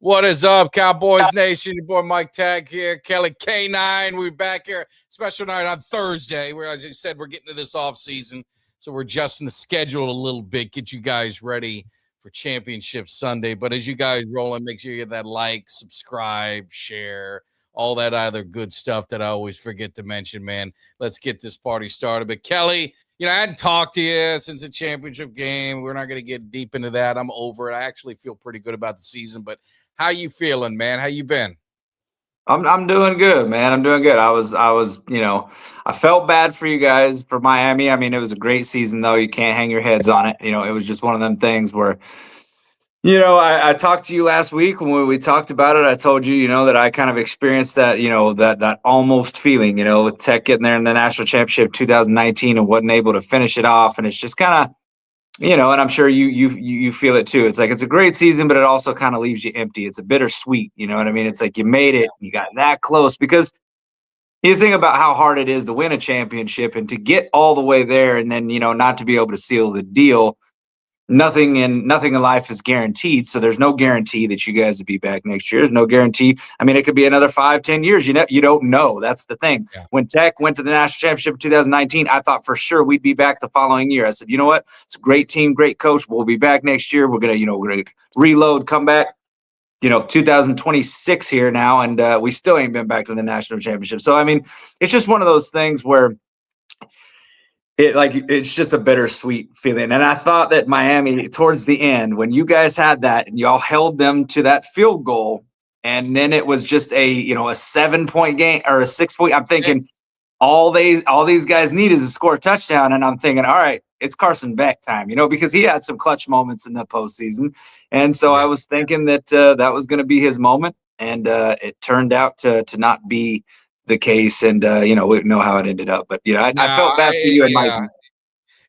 What is up, Cowboys Nation? Your boy Mike Tag here, Kelly K9. We're back here. Special night on Thursday. Where, as you said, we're getting to this off season, so we're adjusting the schedule a little bit, get you guys ready for Championship Sunday. But as you guys roll in, make sure you get that like, subscribe, share, all that other good stuff that I always forget to mention, man. Let's get this party started. But Kelly, I hadn't talked to you since the championship game. We're not going to get deep into that. I'm over it. I actually feel pretty good about the season, but how you feeling, man? How you been? I'm doing good, man. I'm doing good. I felt bad for you guys for Miami. I mean, it was a great season, though. You can't hang your heads on it. It was just one of them things where, I talked to you last week when we talked about it. I told you, that I kind of experienced that, that almost feeling, with Tech getting there in the national championship 2019 and wasn't able to finish it off. And it's just kind of, and I'm sure you feel it too. It's like it's a great season, but it also kind of leaves you empty. It's a bittersweet, you know what I mean? It's like you made it, you got that close, because you think about how hard it is to win a championship and to get all the way there, and then not to be able to seal the deal. Nothing in life is guaranteed, so there's no guarantee that you guys will be back next year. There's no guarantee. I mean, it could be another 5-10 years. You don't know. That's the thing. Yeah. When Tech went to the national championship in 2019, I thought for sure we'd be back the following year. I said, you know what? It's a great team, great coach. We'll be back next year. We're gonna reload, come back. 2026 here now, and we still ain't been back to the national championship. So I mean, it's just one of those things where it's just a bittersweet feeling. And I thought that Miami, towards the end, when you guys had that and y'all held them to that field goal, and then it was just a 7-point game or a 6-point, I'm thinking all these guys need is to score a touchdown. And I'm thinking, all right, it's Carson Beck time, because he had some clutch moments in the postseason. And so I was thinking that that was going to be his moment. And it turned out to not be the case, and we know how it ended up, but I felt bad for you and Mikey.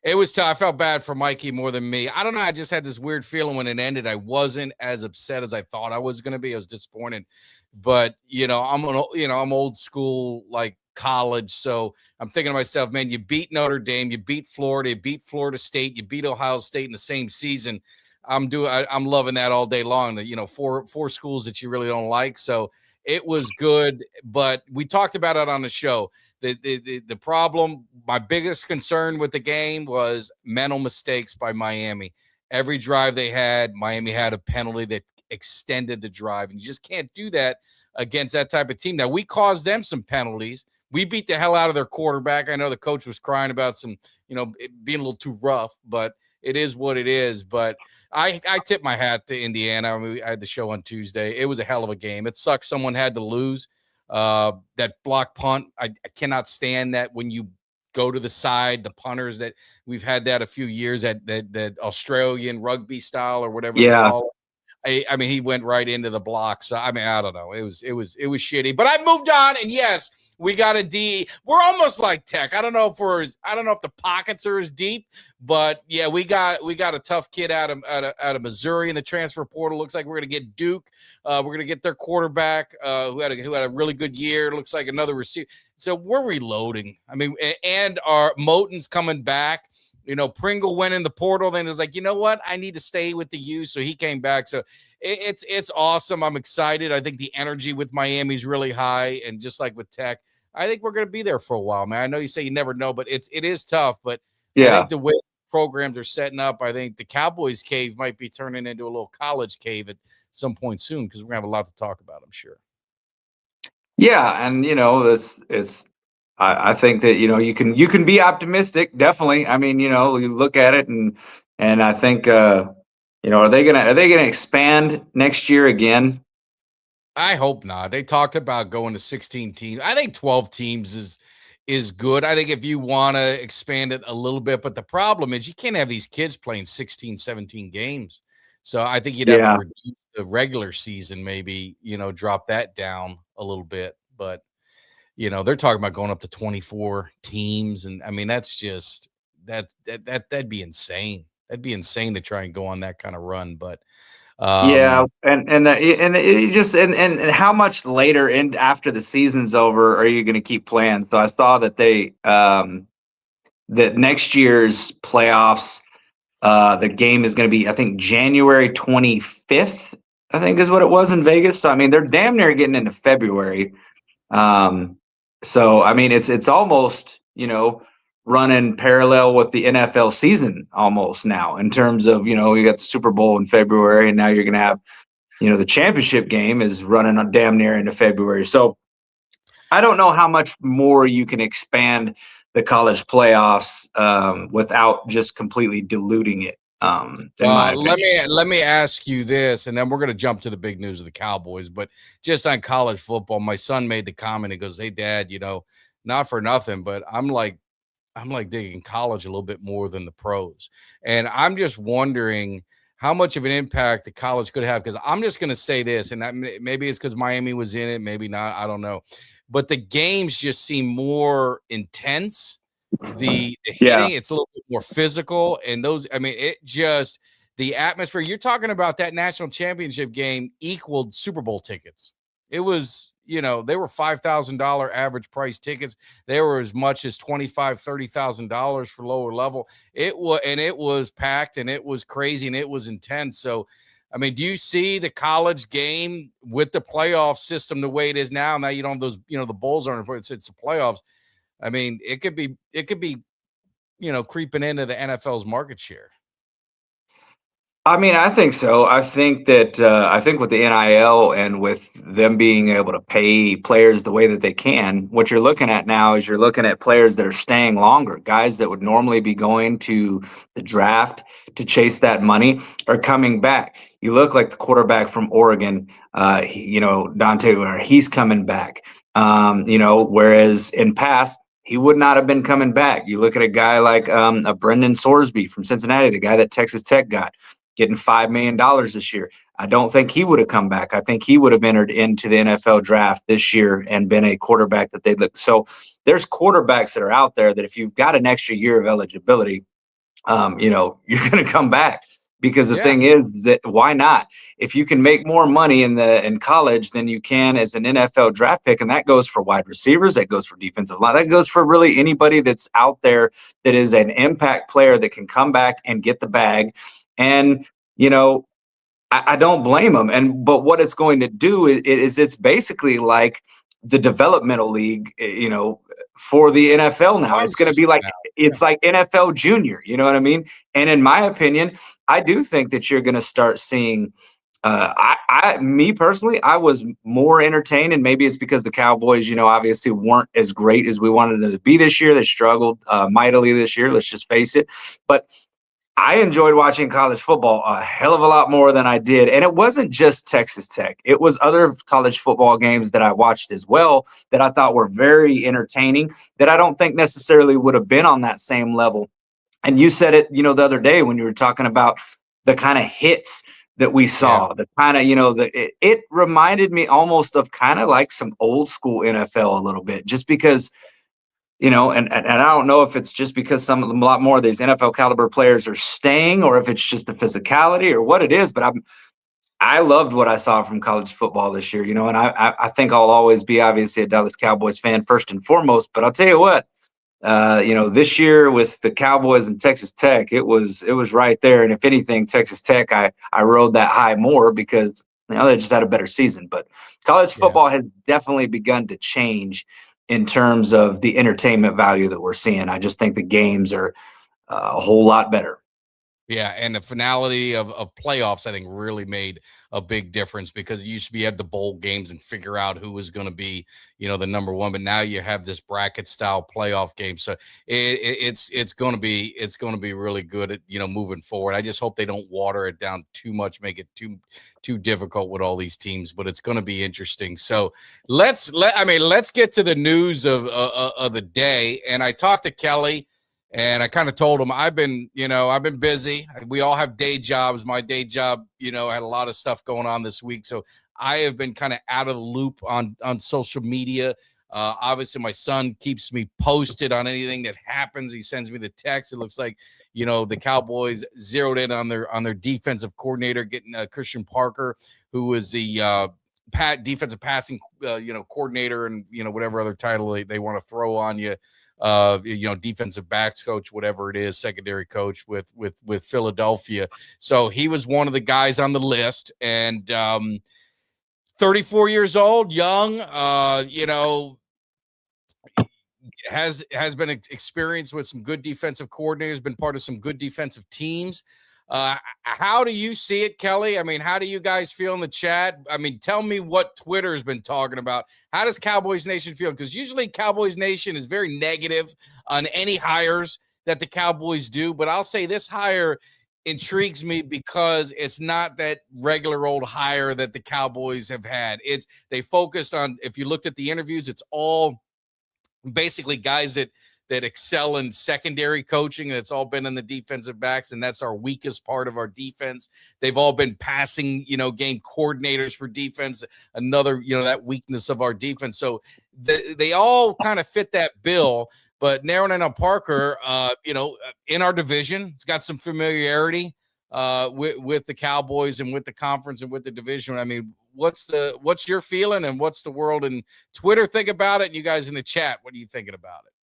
It was tough. I felt bad for Mikey more than me. I don't know. I just had this weird feeling when it ended. I wasn't as upset as I thought I was going to be. I was disappointed, but I'm old school, like college. So I'm thinking to myself, man, you beat Notre Dame, you beat Florida, you beat Florida State, you beat Ohio State in the same season. I'm loving that all day long. Four schools that you really don't like. So it was good, but we talked about it on the show. The problem, my biggest concern with the game was mental mistakes by Miami. Every drive they had, Miami had a penalty that extended the drive, and you just can't do that against that type of team. Now, we caused them some penalties. We beat the hell out of their quarterback. I know the coach was crying about some, being a little too rough, but it is what it is. But I tip my hat to Indiana. I mean, I had the show on Tuesday. It was a hell of a game. It sucks someone had to lose. That block punt, I cannot stand that when you go to the side, the punters that we've had that a few years, that Australian rugby style or whatever they call it. I mean, he went right into the block. So I mean, I don't know. It was shitty. But I moved on, and yes, we got a D. We're almost like Tech. I don't know if the pockets are as deep, but yeah, we got a tough kid out of Missouri in the transfer portal. Looks like we're gonna get Duke. We're gonna get their quarterback who had a really good year. It looks like another receiver. So we're reloading. I mean, and our Moton's coming back. Pringle went in the portal, then is like, you know what? I need to stay with the U. So he came back. So it's awesome. I'm excited. I think the energy with Miami is really high. And just like with Tech, I think we're going to be there for a while, man. I know you say you never know, but it is tough. But I think the way programs are setting up, I think the Cowboys cave might be turning into a little college cave at some point soon, because we're going to have a lot to talk about, I'm sure. Yeah. And, I think that you can be optimistic, definitely. I mean, you look at it and I think are they gonna expand next year again? I hope not. They talked about going to 16 teams. I think 12 teams is good. I think if you want to expand it a little bit, but the problem is you can't have these kids playing 16, 17 games. So I think you'd have to reduce the regular season, maybe, drop that down a little bit, but they're talking about going up to 24 teams. And I mean, that's just that'd be insane. That'd be insane to try and go on that kind of run. But and how much later and after the season's over are you going to keep playing? So I saw that they that next year's playoffs, the game is going to be, I think, January 25th I think is what it was in Vegas. So I mean, they're damn near getting into February. So I mean, it's almost, running parallel with the NFL season almost now in terms of, you got the Super Bowl in February, and now you're going to have, the championship game is running on damn near into February. So I don't know how much more you can expand the college playoffs without just completely diluting it. In my Let opinion. me ask you this, and then we're going to jump to the big news of the Cowboys. But just on college football, my son made the comment. He goes, "Hey, Dad, not for nothing, but I'm like digging college a little bit more than the pros." And I'm just wondering how much of an impact the college could have. Because I'm just going to say this, and that maybe it's because Miami was in it, maybe not. I don't know. But the games just seem more intense. The Yeah. hitting, it's a little bit more physical. And those, I mean, it just the atmosphere. You're talking about that national championship game equaled Super Bowl tickets. It was, they were $5,000 average price tickets. They were as much as $30,000 for lower level. It was packed, and it was crazy, and it was intense. So, I mean, do you see the college game with the playoff system the way it is now? Now you don't have those, the bowls aren't, it's the playoffs. I mean, it could be, creeping into the NFL's market share. I mean, I think so. I think with the NIL and with them being able to pay players the way that they can, what you're looking at now is you're looking at players that are staying longer. Guys that would normally be going to the draft to chase that money are coming back. You look like the quarterback from Oregon, Dante, he's coming back. Whereas in past, he would not have been coming back. You look at a guy like a Brendan Sorsby from Cincinnati, the guy that Texas Tech got, getting $5 million this year. I don't think he would have come back. I think he would have entered into the NFL draft this year and been a quarterback that they'd look. So there's quarterbacks that are out there that if you've got an extra year of eligibility, you're going to come back. Because the thing is that why not? If you can make more money in college than you can as an NFL draft pick, and that goes for wide receivers, that goes for defensive line, that goes for really anybody that's out there that is an impact player that can come back and get the bag. And, I don't blame them. But what it's going to do is it's basically like the developmental league, for the NFL now. It's going to be like, it's like NFL junior, you know what I mean? And in my opinion, I do think that you're going to start seeing, me personally, I was more entertained, and maybe it's because the Cowboys, obviously weren't as great as we wanted them to be this year. They struggled mightily this year. Let's just face it. But I enjoyed watching college football a hell of a lot more than I did. And it wasn't just Texas Tech. It was other college football games that I watched as well that I thought were very entertaining that I don't think necessarily would have been on that same level. And you said it, the other day when you were talking about the kind of hits that we saw, the kind of, it reminded me almost of kind of like some old school NFL a little bit, just because and I don't know if it's just because a lot more of these NFL caliber players are staying, or if it's just the physicality or what it is. But I loved what I saw from college football this year, and I think I'll always be obviously a Dallas Cowboys fan first and foremost. But I'll tell you what, this year with the Cowboys and Texas Tech, it was right there. And if anything, Texas Tech, I rode that high more because they just had a better season. But college football has definitely begun to change in terms of the entertainment value that we're seeing. I just think the games are a whole lot better. Yeah, and the finality of playoffs, I think, really made a big difference, because it used to be you had the bowl games and figure out who was going to be, the number one. But now you have this bracket style playoff game, so it's going to be really good at moving forward. I just hope they don't water it down too much, make it too difficult with all these teams. But it's going to be interesting. So let's get to the news of the day. And I talked to Kelly. And I kind of told him I've been busy. We all have day jobs. My day job, had a lot of stuff going on this week. So I have been kind of out of the loop on social media. Obviously, my son keeps me posted on anything that happens. He sends me the text. It looks like, the Cowboys zeroed in on their defensive coordinator, getting Christian Parker, who was the defensive passing, coordinator, and, whatever other title they want to throw on you. defensive backs coach, whatever it is, secondary coach with Philadelphia. So he was one of the guys on the list, and 34 years old, young, has been experienced with some good defensive coordinators, been part of some good defensive teams. How do you see it, Kelly? I mean, how do you guys feel in the chat? I mean, tell me what Twitter has been talking about. How does Cowboys Nation feel? Because usually Cowboys Nation is very negative on any hires that the Cowboys do. But I'll say this hire intrigues me because it's not that regular old hire that the Cowboys have had. They focused on, if you looked at the interviews, it's all basically guys that excel in secondary coaching. That's all been in the defensive backs, and that's our weakest part of our defense. They've all been passing, game coordinators for defense, another, that weakness of our defense. So they all kind of fit that bill. But Narron Parker, in our division, it's got some familiarity with the Cowboys and with the conference and with the division. I mean, what's your feeling, and what's the world and Twitter think about it? And you guys in the chat, what are you thinking about it?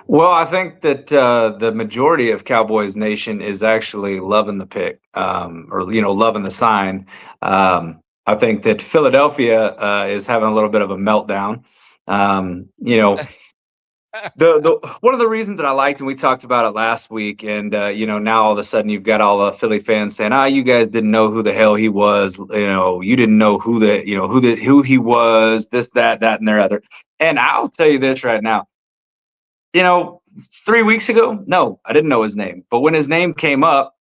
Well, I think that the majority of Cowboys Nation is actually loving the pick, or loving the sign. I think that Philadelphia is having a little bit of a meltdown. The one of the reasons that I liked, and we talked about it last week, and now all of a sudden you've got all the Philly fans saying, you guys didn't know who the hell he was, you didn't know who he was, this, that, and their other. And I'll tell you this right now, 3 weeks ago, no, I didn't know his name, but when his name came up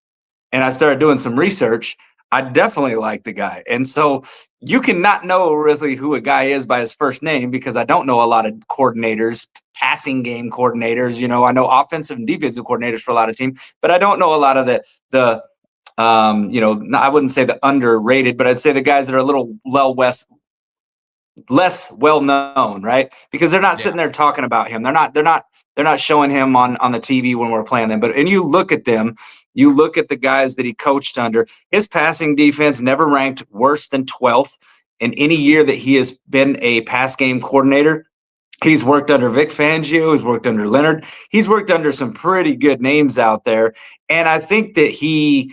and I started doing some research, I definitely liked the guy. And so you cannot know really who a guy is by his first name, because I don't know a lot of coordinators, passing game coordinators. I know offensive and defensive coordinators for a lot of teams, but I don't know a lot of the I wouldn't say the underrated, but I'd say the guys that are a little less well known, right? Because they're not sitting there talking about him. They're not showing him on the TV when we're playing them. And you look at them, you look at the guys that he coached under. His passing defense never ranked worse than 12th in any year that he has been a pass game coordinator. He's worked under Vic Fangio. He's worked under Leonard. He's worked under some pretty good names out there. And I think that he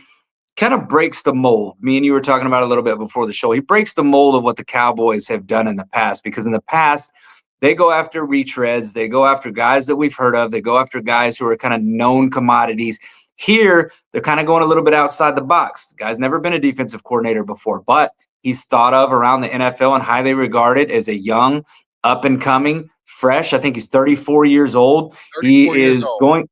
kind of breaks the mold. Me and you were talking about a little bit before the show. He breaks the mold of what the Cowboys have done in the past, because in the past, they go after retreads. They go after guys that we've heard of. They go after guys who are kind of known commodities. Here, they're kind of going a little bit outside the box. The guy's never been a defensive coordinator before, but he's thought of around the NFL and highly regarded as a young, up-and-coming, fresh. I think he's 34 years old. He's going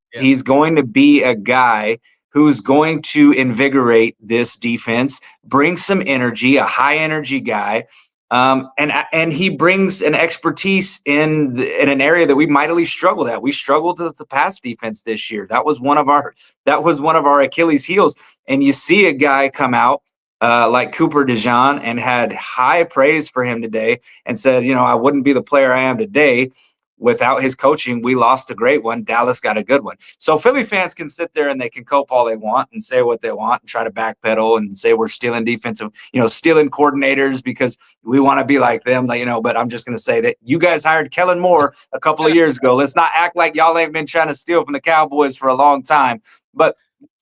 to be a guy who's going to invigorate this defense, bring some energy, a high-energy guy. And he brings an expertise in an area that we mightily struggled at. We struggled with the pass defense this year. That was one of our Achilles heels. And you see a guy come out like Cooper DeJean and had high praise for him today and said, I wouldn't be the player I am today without his coaching. We lost a great one. Dallas got a good one. So Philly fans can sit there and they can cope all they want and say what they want and try to backpedal and say we're stealing defensive, stealing coordinators because we want to be like them, but I'm just going to say that you guys hired Kellen Moore a couple of years ago. Let's not act like y'all ain't been trying to steal from the Cowboys for a long time. But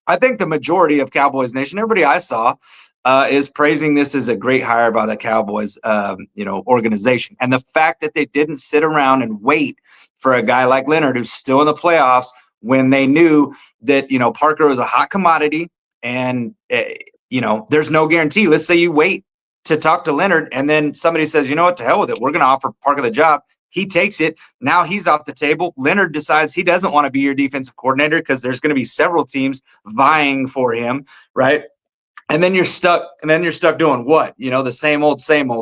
I think the majority of Cowboys Nation, everybody I saw, is praising this as a great hire by the Cowboys, organization. And the fact that they didn't sit around and wait for a guy like Leonard, who's still in the playoffs, when they knew that, Parker was a hot commodity and, there's no guarantee. Let's say you wait to talk to Leonard and then somebody says, you know what, to hell with it. We're going to offer Parker the job. He takes it. Now he's off the table. Leonard decides he doesn't want to be your defensive coordinator because there's going to be several teams vying for him, right? And then you're stuck. And then you're stuck doing what? The same old,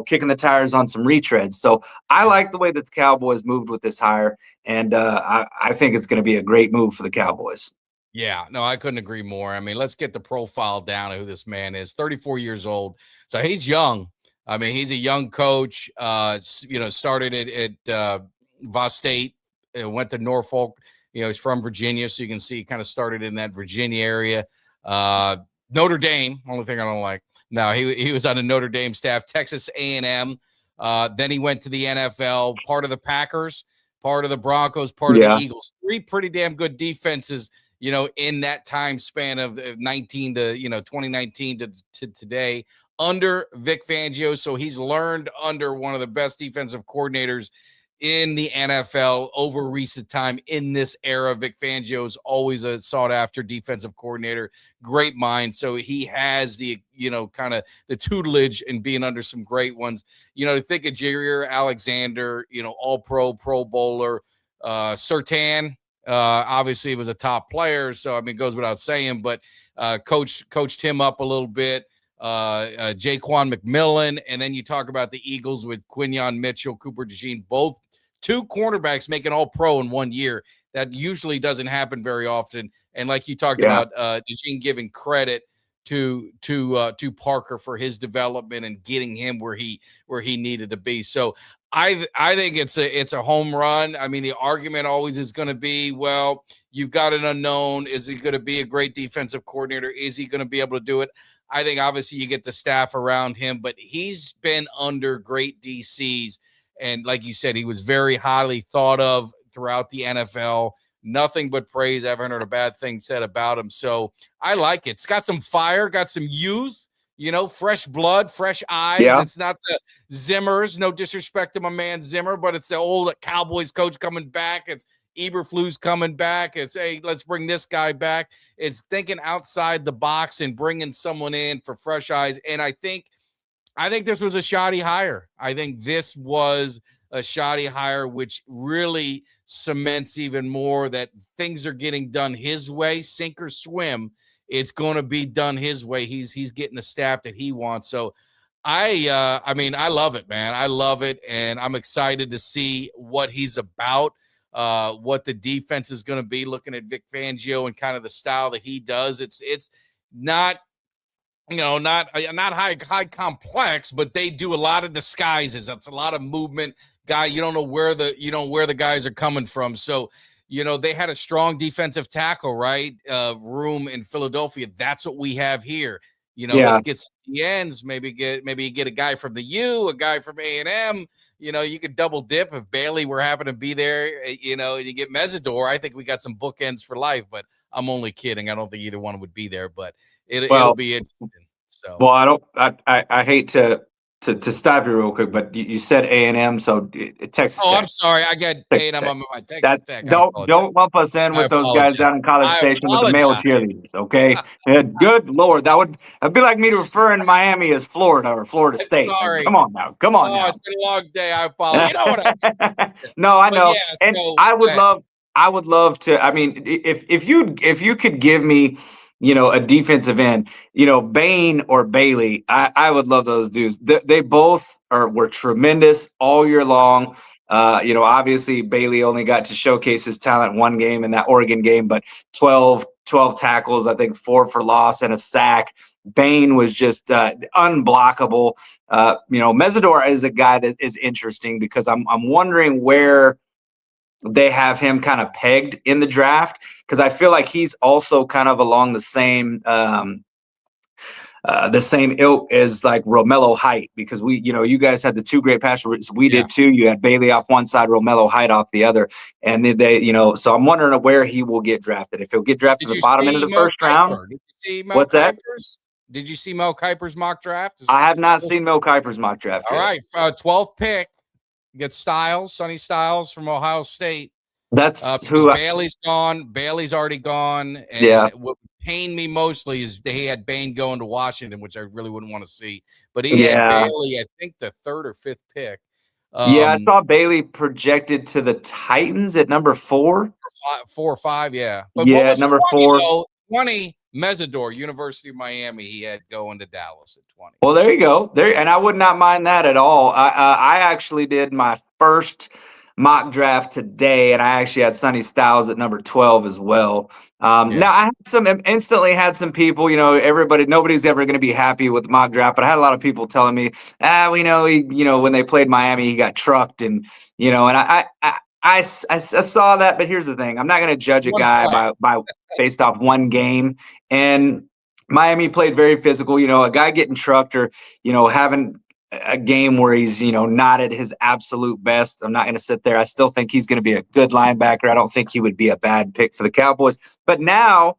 kicking the tires on some retreads. So I like the way that the Cowboys moved with this hire, and I think it's going to be a great move for the Cowboys. Yeah, no, I couldn't agree more. I mean, let's get the profile down of who this man is. 34 years old, so he's young. I mean, he's a young coach. Started at Voss State, went to Norfolk. He's from Virginia, so you can see he kind of started in that Virginia area. Notre Dame, only thing I don't like. No, he was on the Notre Dame staff, Texas A&M. Then he went to the NFL, part of the Packers. part of the Broncos, part of the Yeah. Eagles. 3 pretty damn good defenses, in that time span of 19 to, 2019 to today under Vic Fangio. So he's learned under one of the best defensive coordinators in the NFL over recent time in this era. Vic Fangio is always a sought after defensive coordinator, great mind. So he has the, kind of the tutelage and being under some great ones. To think of Jair Alexander, all pro Bowler, Surtain, obviously was a top player. So, it goes without saying, but coached him up a little bit. Jaquan McMillan, and then you talk about the Eagles with Quinyon Mitchell, Cooper DeJean, both 2 cornerbacks making all pro in 1 year. That usually doesn't happen very often. And like you talked about, DeJean giving credit to Parker for his development and getting him where he needed to be. So I think it's a home run. The argument always is going to be, well, you've got an unknown. Is he going to be a great defensive coordinator? Is he going to be able to do it? I think obviously you get the staff around him, but he's been under great DCs. And like you said, he was very highly thought of throughout the NFL. Nothing but praise. I haven't heard a bad thing said about him. So I like it. It's got some fire, got some youth, fresh blood, fresh eyes. Yeah. It's not the Zimmers, no disrespect to my man Zimmer, but it's the old Cowboys coach coming back. It's Eberflus coming back. It's, hey, let's bring this guy back. It's thinking outside the box and bringing someone in for fresh eyes. And I think this was a shoddy hire. I think this was a shoddy hire, which really cements even more that things are getting done his way, sink or swim. It's going to be done his way. He's getting the staff that he wants. So I love it, man. I love it. And I'm excited to see what he's about. What the defense is going to be, looking at Vic Fangio and kind of the style that he does. It's not, not high complex, but they do a lot of disguises. That's a lot of movement. Guy, you don't know where the guys are coming from. So, they had a strong defensive tackle, right? Room in Philadelphia. That's what we have here. Let's get some ends, maybe get a guy from the U, a guy from A&M. You could double dip if Bailey were happen to be there, you get Mesidor. I think we got some bookends for life, but I'm only kidding. I don't think either one would be there, but it'll be interesting. So, well, I hate to stop you real quick, but you said A&M, so Texas Tech. I'm sorry. I got A&M on my Texas Tech. Don't lump us in with those guys down in College Station with the male cheerleaders, okay? Good Lord, that'd be like me referring to Miami as Florida or Florida State. Sorry. Come on now. It's been a long day. I apologize. You know what I No, I know. Yeah, and I would love to. If you could give me, a defensive end, Bain or Bailey, I would love those dudes. They both were tremendous all year long. Obviously Bailey only got to showcase his talent one game in that Oregon game, but 12 tackles, I think 4 for loss and a sack. Bain was just unblockable. Mesidor is a guy that is interesting because I'm wondering where they have him kind of pegged in the draft, because I feel like he's also kind of along the same ilk as like Romello Height, because you guys had the 2 great pass routes. We did too. You had Bailey off one side, Romello Height off the other, and they so I'm wondering where he will get drafted. If he'll get drafted to the bottom end of the first round. Did you see Mel Kiper's? Did you see Mel Kiper's mock draft? I have not seen Mel Kiper's mock draft. All right, 12th pick. Get Sonny Styles from Ohio State. That's who Bailey's gone. Bailey's already gone. And what pained me mostly is he had Bain going to Washington, which I really wouldn't want to see. But he had Bailey, I think, the 3rd or 5th pick. I saw Bailey projected to the Titans at number 4. 4 or 5, yeah. But number 4. Though, 20, Mesidor, University of Miami, he had going to Dallas at 20. Well, there you go. And I would not mind that at all. I actually did my first mock draft today, and I actually had Sonny Styles at number 12 as well. Now I instantly had some people, nobody's ever going to be happy with the mock draft, but I had a lot of people telling me, we know when they played Miami, he got trucked, and and I saw that, but here's the thing: I'm not going to judge a guy by based off one game. And Miami played very physical. A guy getting trucked or having a game where he's, not at his absolute best. I'm not going to sit there. I still think he's going to be a good linebacker. I don't think he would be a bad pick for the Cowboys. But now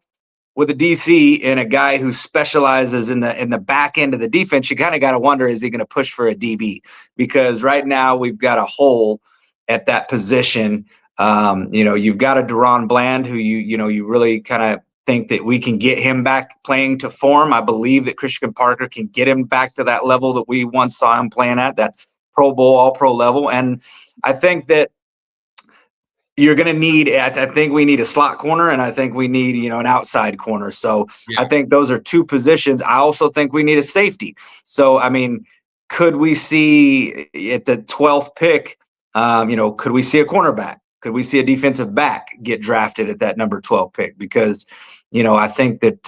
with a DC and a guy who specializes in the back end of the defense, you kind of got to wonder, is he going to push for a DB? Because right now we've got a hole at that position. You've got a Deron Bland who you really kind of think that we can get him back playing to form. I believe that Christian Parker can get him back to that level that we once saw him playing at, that Pro Bowl, All-Pro level. And I think that you're going to need, I think we need a slot corner, and I think we need, an outside corner. So I think those are two positions. I also think we need a safety. So, I mean, could we see at the 12th pick, could we see a cornerback? Could we see a defensive back get drafted at that number 12 pick? Because, I think that,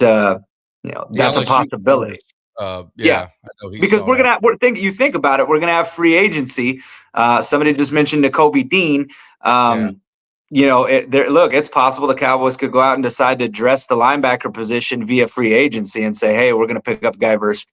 that's a possibility. Because you think about it, we're going to have free agency. Somebody just mentioned Nakobe Dean. It's possible the Cowboys could go out and decide to address the linebacker position via free agency and say, hey, we're going to pick up a guy versus,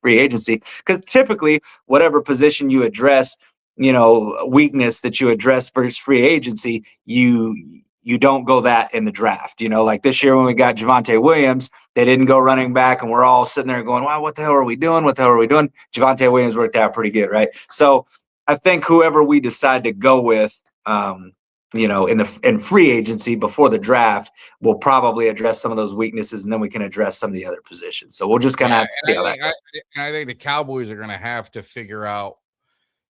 free agency. Because typically, whatever position you address, weakness that you address versus free agency, you don't go that in the draft. Like this year when we got Javonte Williams, they didn't go running back, and we're all sitting there going, wow, what the hell are we doing? What the hell are we doing? Javonte Williams worked out pretty good, right? So I think whoever we decide to go with, in free agency before the draft, we'll probably address some of those weaknesses, and then we can address some of the other positions. So we'll just kind of have to see how that goes. I think the Cowboys are going to have to figure out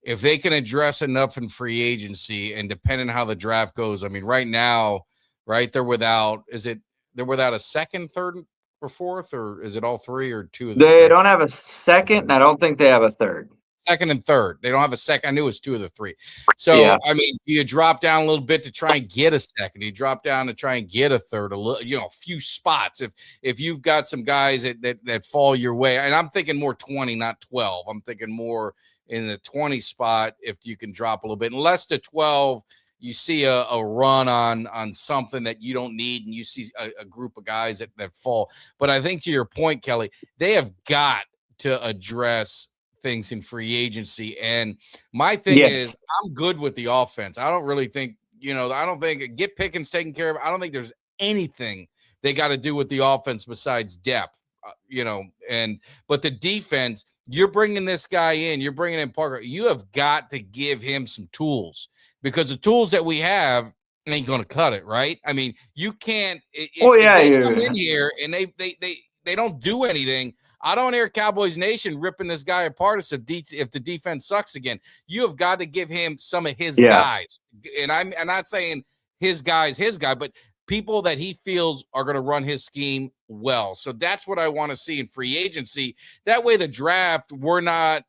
if they can address enough in free agency, and depending on how the draft goes. I mean, right now, they're without a second, third, or fourth, or is it all three or two of the They don't have a second, and I don't think they have a third. Second and third. They don't have a second. I knew it was two of the three. So, I mean, you drop down a little bit to try and get a second. You drop down to try and get a third, a few spots. If you've got some guys that fall your way, and I'm thinking more 20, not 12. I'm thinking more in the 20 spot if you can drop a little bit. Unless to 12, you see a run on something that you don't need, and you see a group of guys that fall. But I think to your point, Kelly, they have got to address things in free agency. And my thing is, I'm good with the offense. I don't really think, I don't think get Pickens taken care of. I don't think there's anything they got to do with the offense besides depth, but the defense, you're bringing this guy in, you're bringing in Parker. You have got to give him some tools, because the tools that we have ain't going to cut it. Right. I mean, you can't, if they come in here and they don't do anything. I don't hear Cowboys Nation ripping this guy apart if the defense sucks again. You have got to give him some of his guys. And I'm not saying his guy, but people that he feels are going to run his scheme well. So that's what I want to see in free agency. That way the draft, we're not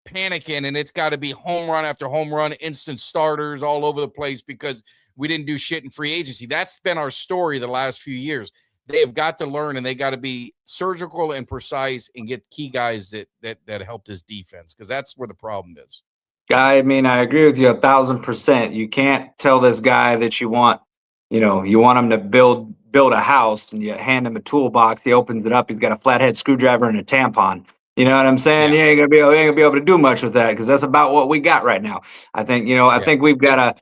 panicking and it's got to be home run after home run, instant starters all over the place because we didn't do shit in free agency. That's been our story the last few years. They have got to learn, and they got to be surgical and precise and get key guys that help this defense, because that's where the problem is. I mean, I agree with you 1,000%. You can't tell this guy that you want him to build a house, and you hand him a toolbox. He opens it up. He's got a flathead screwdriver and a tampon. You know what I'm saying? Yeah. He ain't gonna be able to do much with that, because that's about what we got right now. I think I think we've got to.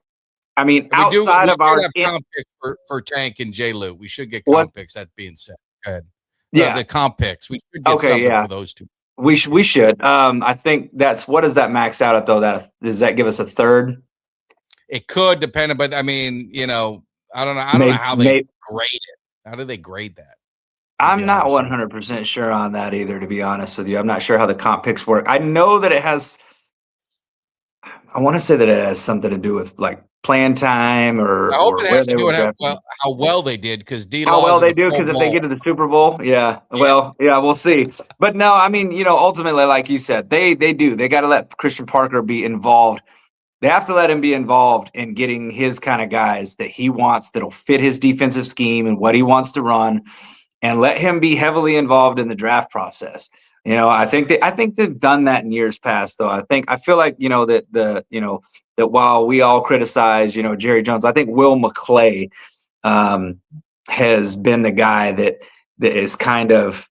I mean, outside of our comp picks for Tank and J. Lou, we should get comp picks. That being said, go ahead. Yeah, the comp picks. We should get something for those two. We should. I think what does that max out at though? Does that give us a third? It could depend, but I mean, I don't know. I don't know how they grade it. How do they grade that? I'm not 100% sure on that either, to be honest with you. I'm not sure how the comp picks work. I know that it has. I want to say that it has something to do with like playing time, or I hope it has to do with how well they did, because how well they do, because if they get to the Super Bowl, we'll see. But no, I mean, ultimately, like you said, they do. They got to let Christian Parker be involved. They have to let him be involved in getting his kind of guys that he wants, that'll fit his defensive scheme and what he wants to run, and let him be heavily involved in the draft process. I think they've done that in years past, though. I feel like that while we all criticize Jerry Jones, I think Will McClay has been the guy that is kind of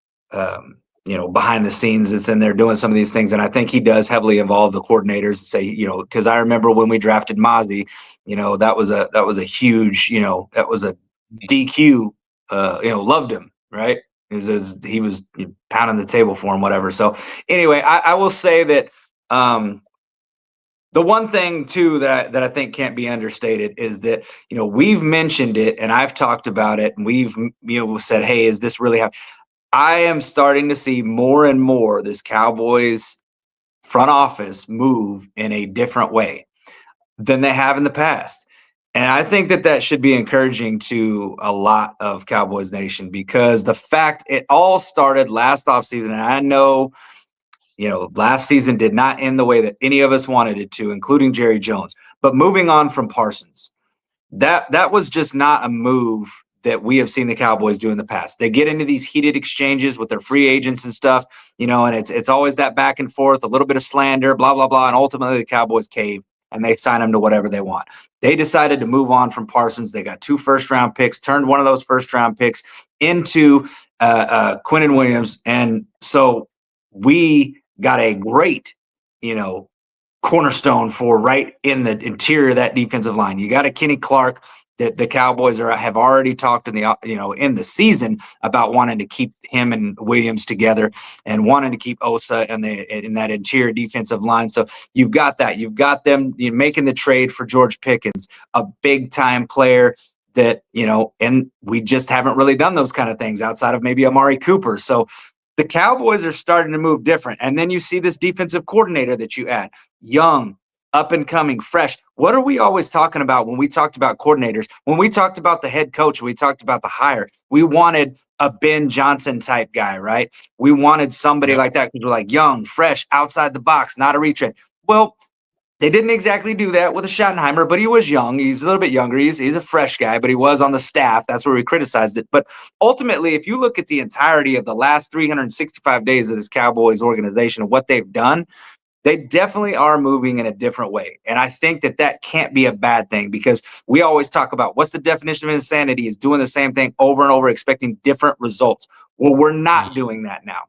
behind the scenes that's in there doing some of these things. And I think he does heavily involve the coordinators to say, because I remember when we drafted Mozzie, that was a huge, that was a DQ, loved him, right? He was pounding the table for him, whatever. So anyway, I will say that the one thing too that I think can't be understated is that, we've mentioned it and I've talked about it and we've, said, hey, is this really happening? I am starting to see more and more this Cowboys front office move in a different way than they have in the past. And I think that should be encouraging to a lot of Cowboys Nation, because the fact it all started last offseason, and I know, last season did not end the way that any of us wanted it to, including Jerry Jones. But moving on from Parsons, that was just not a move that we have seen the Cowboys do in the past. They get into these heated exchanges with their free agents and stuff, and it's always that back and forth, a little bit of slander, blah, blah, blah. And ultimately the Cowboys cave and they sign them to whatever they want. They decided to move on from Parsons. They got 2 first-round picks, turned one of those first-round picks into Quinnen Williams. And so we got a great, cornerstone for right in the interior of that defensive line. You got a Kenny Clark that the Cowboys have already talked in in the season about wanting to keep him and Williams together and wanting to keep Osa in that interior defensive line. So you've got that. You've got them making the trade for George Pickens, a big time player that, and we just haven't really done those kind of things outside of maybe Amari Cooper. So the Cowboys are starting to move different. And then you see this defensive coordinator that you add, young, up and coming, fresh. What are we always talking about when we talked about coordinators? When we talked about the head coach, we talked about the hire. We wanted a Ben Johnson type guy, right? We wanted somebody like that because we're like young, fresh, outside the box, not a retread. Well, they didn't exactly do that with a Schottenheimer, but he was young. He's a little bit younger. He's a fresh guy, but he was on the staff. That's where we criticized it. But ultimately, if you look at the entirety of the last 365 days of this Cowboys organization and what they've done, they definitely are moving in a different way. And I think that can't be a bad thing, because we always talk about what's the definition of insanity is doing the same thing over and over, expecting different results. Well, we're not doing that now.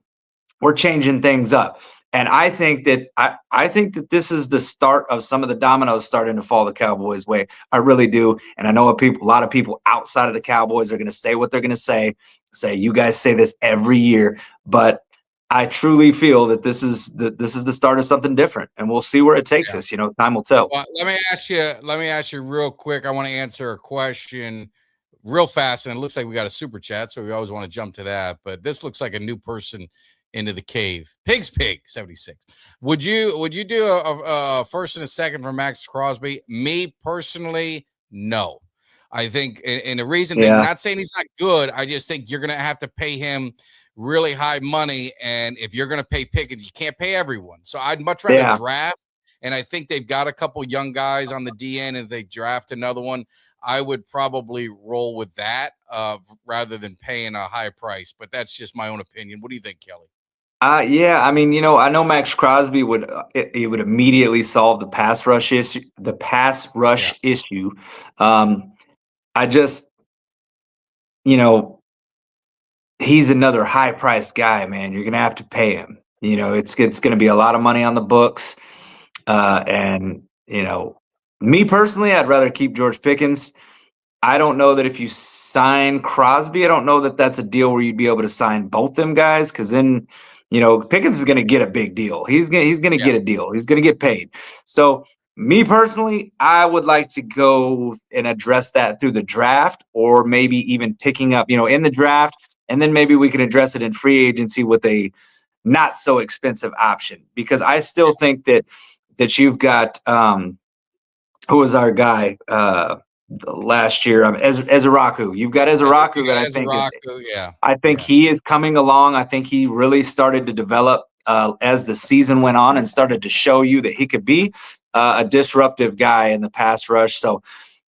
We're changing things up. And I think that I think that this is the start of some of the dominoes starting to fall the Cowboys' way. I really do. And I know a lot of people outside of the Cowboys are going to say what they're going to say, you guys say this every year, but I truly feel that this is the start of something different, and we'll see where it takes us. Time will tell. Well, let me ask you real quick. I want to answer a question real fast, and it looks like we got a super chat, so we always want to jump to that. But this looks like a new person into the cave. Pig 76. Would you do a first and a second for Max Crosby? Me personally, no. I think, and the reason, I'm not saying he's not good. I just think you're going to have to pay him really high money, and if you're going to pay Pickens, you can't pay everyone. So I'd much rather draft, and I think they've got a couple young guys on the DN, and if they draft another one, I would probably roll with that rather than paying a high price. But that's just my own opinion. What do you think, Kelly? Yeah, I mean, I know Max Crosby would immediately solve the pass rush issue. Issue. I just, he's another high-priced guy, man. You're gonna have to pay him. It's gonna be a lot of money on the books. And me personally, I'd rather keep George Pickens. I don't know that if you sign Crosby, I don't know that that's a deal where you'd be able to sign both them guys, because then, Pickens is going to get a big deal. He's going to get a deal. He's going to get paid. So me personally, I would like to go and address that through the draft, or maybe even picking up, in the draft, and then maybe we can address it in free agency with a not so expensive option, because I still think that you've got who was our guy last year? Ezeraku. You've got Ezeraku that I think he is coming along. I think he really started to develop as the season went on and started to show you that he could be a disruptive guy in the pass rush. So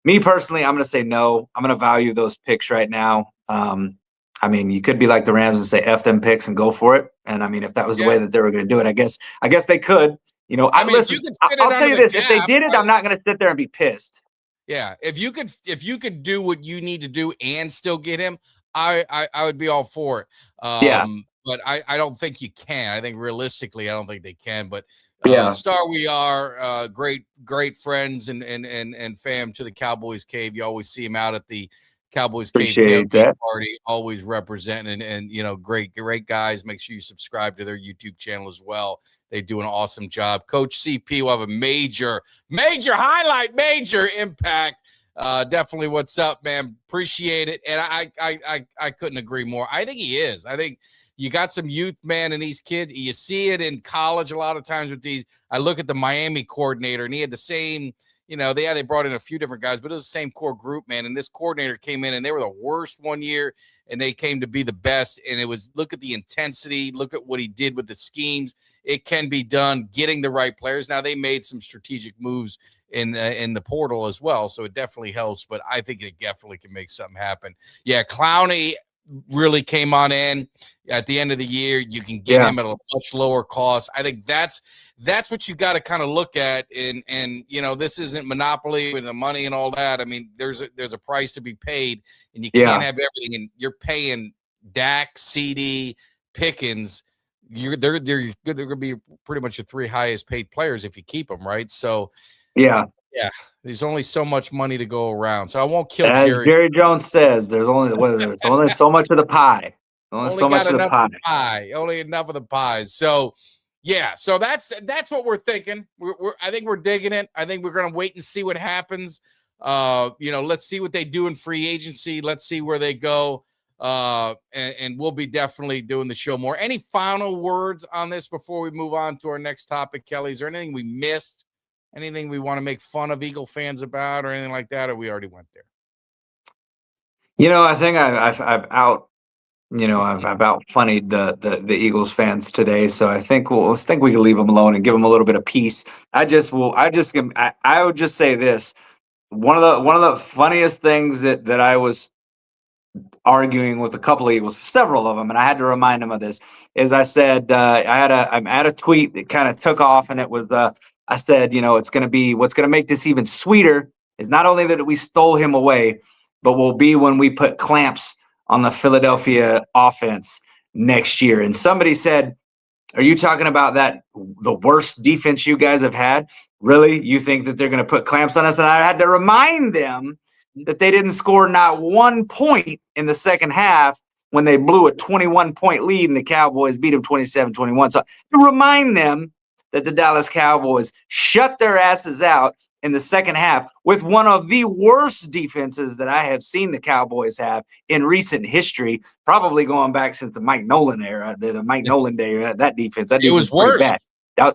me personally, I'm going to say no. I'm going to value those picks right now. I mean, you could be like the Rams and say F them picks and go for it. And I mean, if that was the way that they were going to do it, I guess they could. I'll tell you this: if they did it, I'm not going to sit there and be pissed. Yeah, if you could do what you need to do and still get him, I would be all for it. but I don't think you can. I think realistically, I don't think they can. But Yeah. Star, we are great friends and fam to the Cowboys Cave. You always see him out at the Cowboys Cave Appreciate tailgate that. party, always representing and great guys. Make sure you subscribe to their YouTube channel as well. They do an awesome job. Coach CP will have a major highlight, major impact. Definitely what's up, man. Appreciate it. And I couldn't agree more. I think he is. I think you got some youth, man, in these kids. You see it in college a lot of times with these. I look at the Miami coordinator, and he had the same, they brought in a few different guys, but it was the same core group, man. And this coordinator came in, and they were the worst one year, and they came to be the best. And it was, look at the intensity, look at what he did with the schemes. It can be done, getting the right players. Now, they made some strategic moves in the portal as well, so it definitely helps. But I think it definitely can make something happen. Yeah, Clowney really came on in at the end of the year. You can get him at a much lower cost. I think that's what you got to kind of look at. And this isn't Monopoly with the money and all that. I mean, there's a price to be paid, and you can't have everything. And you're paying Dak, CD, Pickens. They're going to be pretty much the three highest paid players if you keep them, right? So yeah. There's only so much money to go around, so I won't kill Jerry. Jerry Jones says, there's only so much of the pie. Only so much of the pie. Only enough of the pies. So yeah, so that's what we're thinking. I think we're digging it. I think we're gonna wait and see what happens. Let's see what they do in free agency. Let's see where they go. And we'll be definitely doing the show more. Any final words on this before we move on to our next topic, Kelly? Is there anything we missed? Anything we want to make fun of Eagle fans about or anything like that, or we already went there? I think I've out funnied the Eagles fans today, so I think we can leave them alone and give them a little bit of peace. I would just say this: one of the funniest things that I was arguing with a couple of Eagles, several of them, and I had to remind them of this. Is I said I had a tweet that kind of took off, and it was I said, it's going to be, what's going to make this even sweeter is not only that we stole him away, but will be when we put clamps on the Philadelphia offense next year. And somebody said, are you talking about the worst defense you guys have had? Really? You think that they're going to put clamps on us? And I had to remind them that they didn't score not 1 point in the second half when they blew a 21-point lead and the Cowboys beat them 27-21. So to remind them that the Dallas Cowboys shut their asses out in the second half with one of the worst defenses that I have seen the Cowboys have in recent history, probably going back since the Mike Nolan era, the Mike Nolan day. That defense, it was worse. Bad.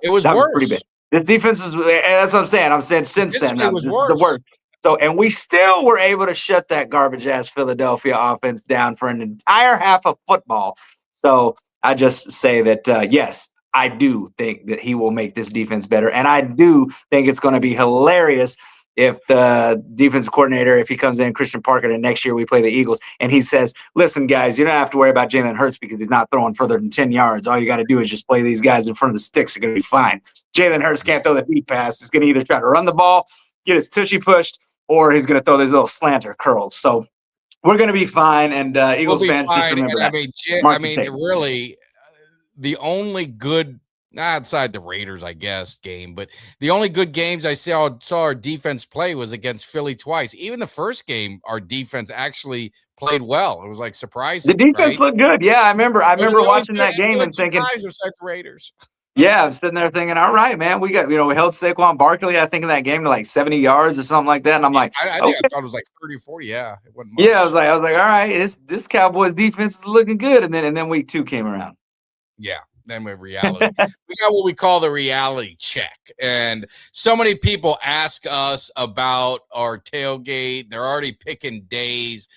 It was worse. Pretty bad. This defense was. That's what I'm saying. I'm saying since then, it was worse. The worst. So, and we still were able to shut that garbage ass Philadelphia offense down for an entire half of football. So I just say that yes. I do think that he will make this defense better. And I do think it's going to be hilarious if the defensive coordinator, if he comes in, Christian Parker, and next year we play the Eagles, and he says, listen, guys, you don't have to worry about Jalen Hurts because he's not throwing further than 10 yards. All you got to do is just play these guys in front of the sticks. You're going to be fine. Jalen Hurts can't throw the deep pass. He's going to either try to run the ball, get his tushy pushed, or he's going to throw these little slanter curls. So we're going to be fine. And Eagles fans, just remember that. Really, the only good, outside the Raiders, I guess, game, but the only good games I saw our defense play was against Philly twice. Even the first game, our defense actually played well. It was like surprising. The defense looked good. Yeah, I remember watching that game and thinking, besides the Raiders. Yeah, I'm sitting there thinking, all right, man, we got, we held Saquon Barkley, I think, in that game to like 70 yards or something like that. And I'm like, I think I thought it was like 30 or 40. Yeah. It wasn't much. Yeah, I was like, all right, this Cowboys defense is looking good. And then week 2 came around. Yeah. Then with reality, we got what we call the reality check. And so many people ask us about our tailgate. They're already picking days.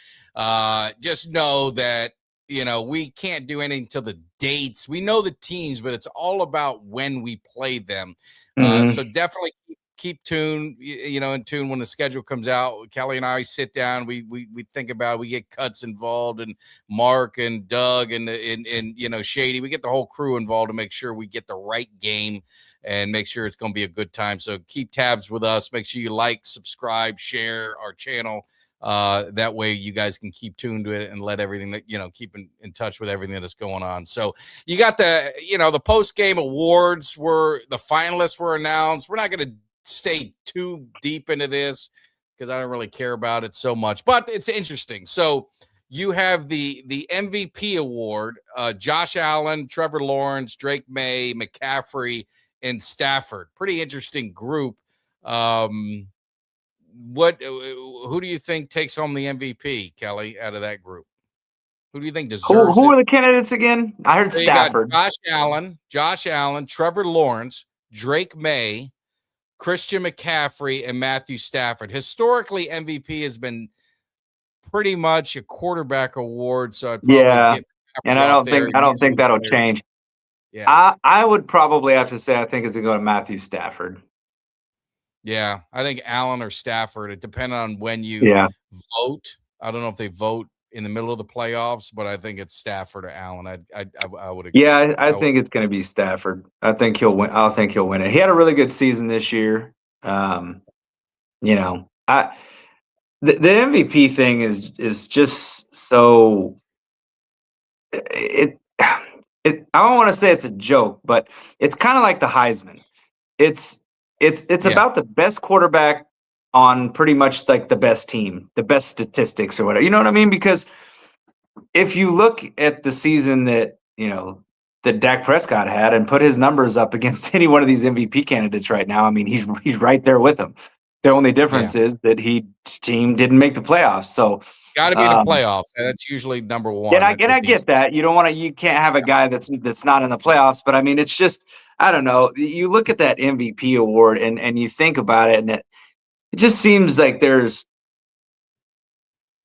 Just know that, we can't do anything till the dates. We know the teams, but it's all about when we play them. So definitely keep tuned, in tune when the schedule comes out. Kelly and I sit down, we think about, we get Cuts involved, and Mark and Doug and Shady. We get the whole crew involved to make sure we get the right game and make sure it's going to be a good time. So keep tabs with us. Make sure you like, subscribe, share our channel. That way you guys can keep tuned to it and let everything that, keep in touch with everything that is going on. So you got the post-game awards the finalists were announced. We're not going to stay too deep into this because I don't really care about it so much, but it's interesting. So you have the MVP award, Josh Allen, Trevor Lawrence, Drake May, McCaffrey, and Stafford. Pretty interesting group. Who do you think takes home the MVP, Kelly, out of that group? Who do you think deserves Who it? are the candidates again? I heard Stafford. Josh Allen, Trevor Lawrence, Drake May, Christian McCaffrey, and Matthew Stafford. Historically, MVP has been pretty much a quarterback award, so I'd probably get and I don't think that'll change. Yeah, I would probably have to say I think it's going to go to Matthew Stafford. Yeah, I think Allen or Stafford. It depends on when you vote. I don't know if they vote in the middle of the playoffs, but I think it's Stafford or Allen. I would agree. Yeah, I think it's going to be Stafford. I think he'll win. I think he'll win it. He had a really good season this year. The MVP thing is just so I don't want to say it's a joke, but it's kind of like the Heisman. It's about the best quarterback on pretty much like the best team, the best statistics or whatever. You know what I mean? Because if you look at the season that Dak Prescott had and put his numbers up against any one of these MVP candidates right now, I mean, he's right there with them. The only difference is that his team didn't make the playoffs. So got to be in the playoffs. And that's usually number one. And I get that. You can't have a guy that's not in the playoffs. But I mean, it's just, I don't know. You look at that MVP award and you think about it, and it just seems like there's